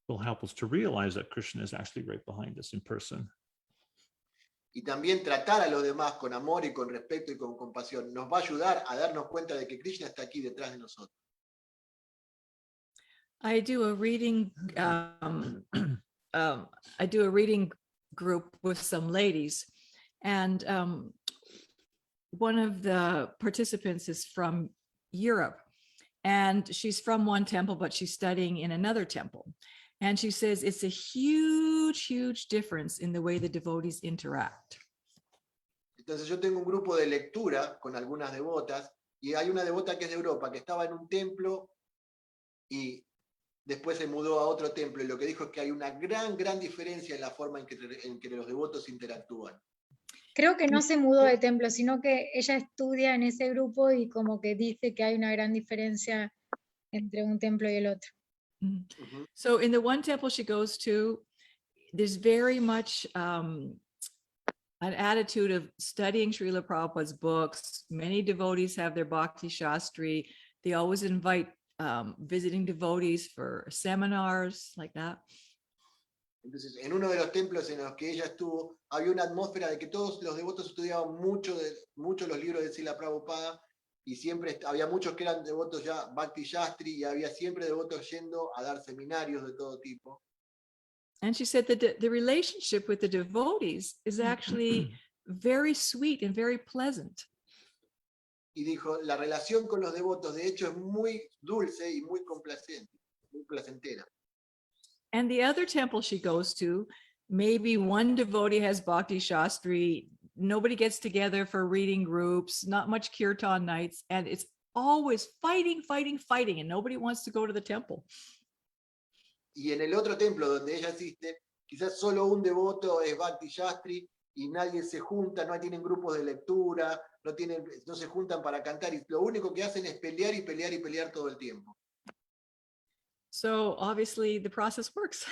will help us to realize that Krishna is actually right behind us in person. Y también tratar a los demás con amor y con respeto y con compasión nos va a ayudar a darnos cuenta de que Krishna está aquí detrás de nosotros. I do a reading I do a reading group with some ladies, and one of the participants is from Europe, and she's from one temple, but she's studying in another temple. And she says it's a huge difference in the way the devotees interact. Entonces yo tengo un grupo de lectura con algunas devotas, y hay una devota que es de Europa, que estaba en un templo y después se mudó a otro templo, y lo que dijo es que hay una gran diferencia en la forma en que los devotos interactúan. Creo que no se mudó de templo, sino que ella estudia en ese grupo y como que dice que hay una gran diferencia entre un templo y el otro. Ujú. So in the one temple she goes to, there's very much an attitude of studying Srila Prabhupada's books. Many devotees have their Bhakti Shastri. They always invite visiting devotees for seminars like that. Entonces, en uno de los templos en los que ella estuvo, había una atmósfera de que todos los devotos estudiaban mucho los libros de Srila Prabhupada, y siempre había muchos que eran devotos ya Bhakti Shastri, y había siempre devotos yendo a dar seminarios de todo tipo. And she said that the relationship with the devotees is actually very sweet and very pleasant. Y dijo, la relación con los devotos de hecho es muy dulce y muy complacente, muy placentera. And the other temple she goes to, maybe one devotee has Bhakti Shastri, nobody gets together for reading groups, not much kirtan nights, and it's always fighting, and nobody wants to go to the temple. Y en el otro templo donde ella asiste, quizás solo un devoto es Bhakti Shastri y nadie se junta, no tienen grupos de lectura, no se juntan para cantar, y lo único que hacen es pelear y pelear todo el tiempo. So obviously the process works.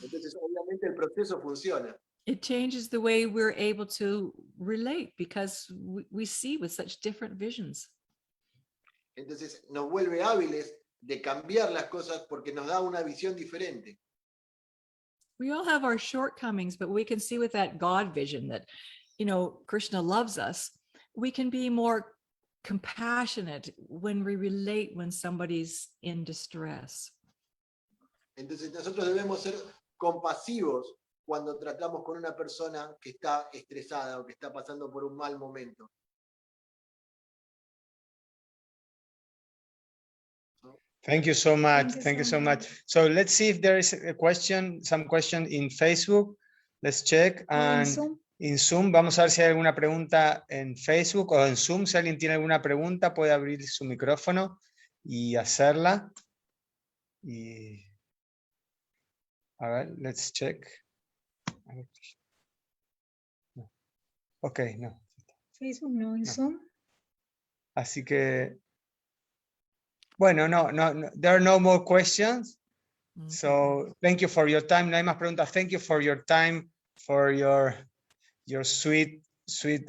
Entonces, obviamente el proceso funciona. It changes the way we're able to relate because we see with such different visions. Entonces, nos vuelve hábiles de cambiar las cosas porque nos da una visión diferente. We all have our shortcomings, but we can see with that God vision that, you know, Krishna loves us. We can be more compassionate when we relate when somebody's in distress. Entonces, nosotros debemos ser compasivos cuando tratamos con una persona que está estresada o que está pasando por un mal momento. Thank you so much. Thank you Thank you so so much. So let's see if there is a question, some question in Facebook. Let's check. O en And Zoom. in Zoom, vamos a ver si hay alguna pregunta en Facebook o en Zoom. Si alguien tiene alguna pregunta, puede abrir su micrófono y hacerla. Y a ver, let's check. No. Ok, no. Facebook no, en No. Zoom. Así que, bueno, no, there are no more questions. Okay. So thank you for your time. No hay más preguntas. Thank you for your time, for your sweet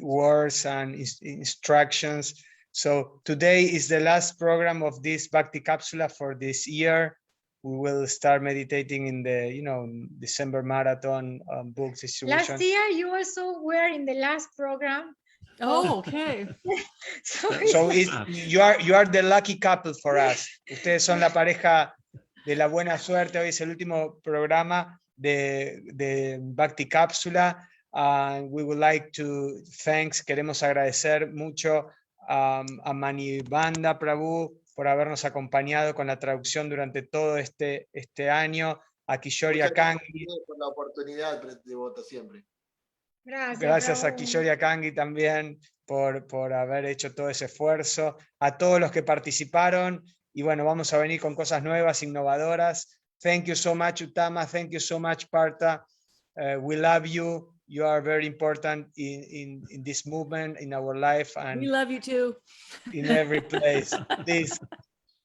words and instructions. So today is the last program of this Bhakti cápsula for this year. We will start meditating in the, December marathon books distribution. Last year you also were in the last program. Oh, okay. So you are the lucky couple for us. Ustedes son la pareja de la buena suerte. Hoy es el último programa de Bhakti cápsula. We would like to queremos agradecer mucho a Manibanda Prabhu por habernos acompañado con la traducción durante todo este año, a Kishori Muchas gracias Akangi. por la oportunidad de voto siempre. Gracias a Prabhu. Kishori Akangi también por haber hecho todo ese esfuerzo, a todos los que participaron, y bueno, vamos a venir con cosas nuevas, innovadoras. Thank you so much, Uttama. Thank you so much, Partha. We love you. You are very important in this movement, in our life, We and love you too. in every place. Please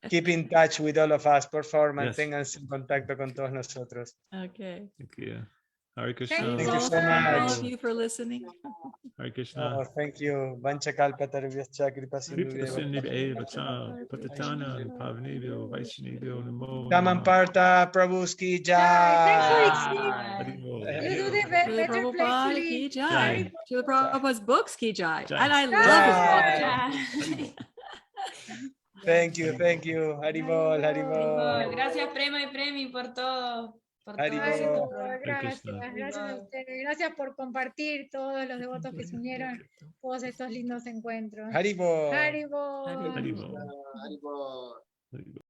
keep in touch with all of us. Por favor, Yes. manténganse en contacto con todos nosotros. Okay. Thank you. Hare Krishna. Thank Thank you so All much. of you for listening. Hare Krishna. Oh, thank you. Vancha kalpa tarvyascha kripa sindhubhyeva. Kripasindhibhyo vacha patatana pavanebhyo vaishnebhyo namo Uttaman namaha. Partha Prabhu's ki Jai. Thanks for jai. explaining. Hari Bol. You do the Srila better Prabhupada place ki to live. jai. Srila Prabhupada's books ki jai. Jai. And I love Jai. his book. Thank you, thank you. Haribol, Haribol. Gracias, Prema y Premi, por todo. Por todo Haribol. esto. Gracias, Krishna. gracias a ustedes. Gracias por compartir todos los devotos que se unieron, todos estos lindos encuentros. Haribol. Haribol. Hari Bol. Haribol. Hari Bol.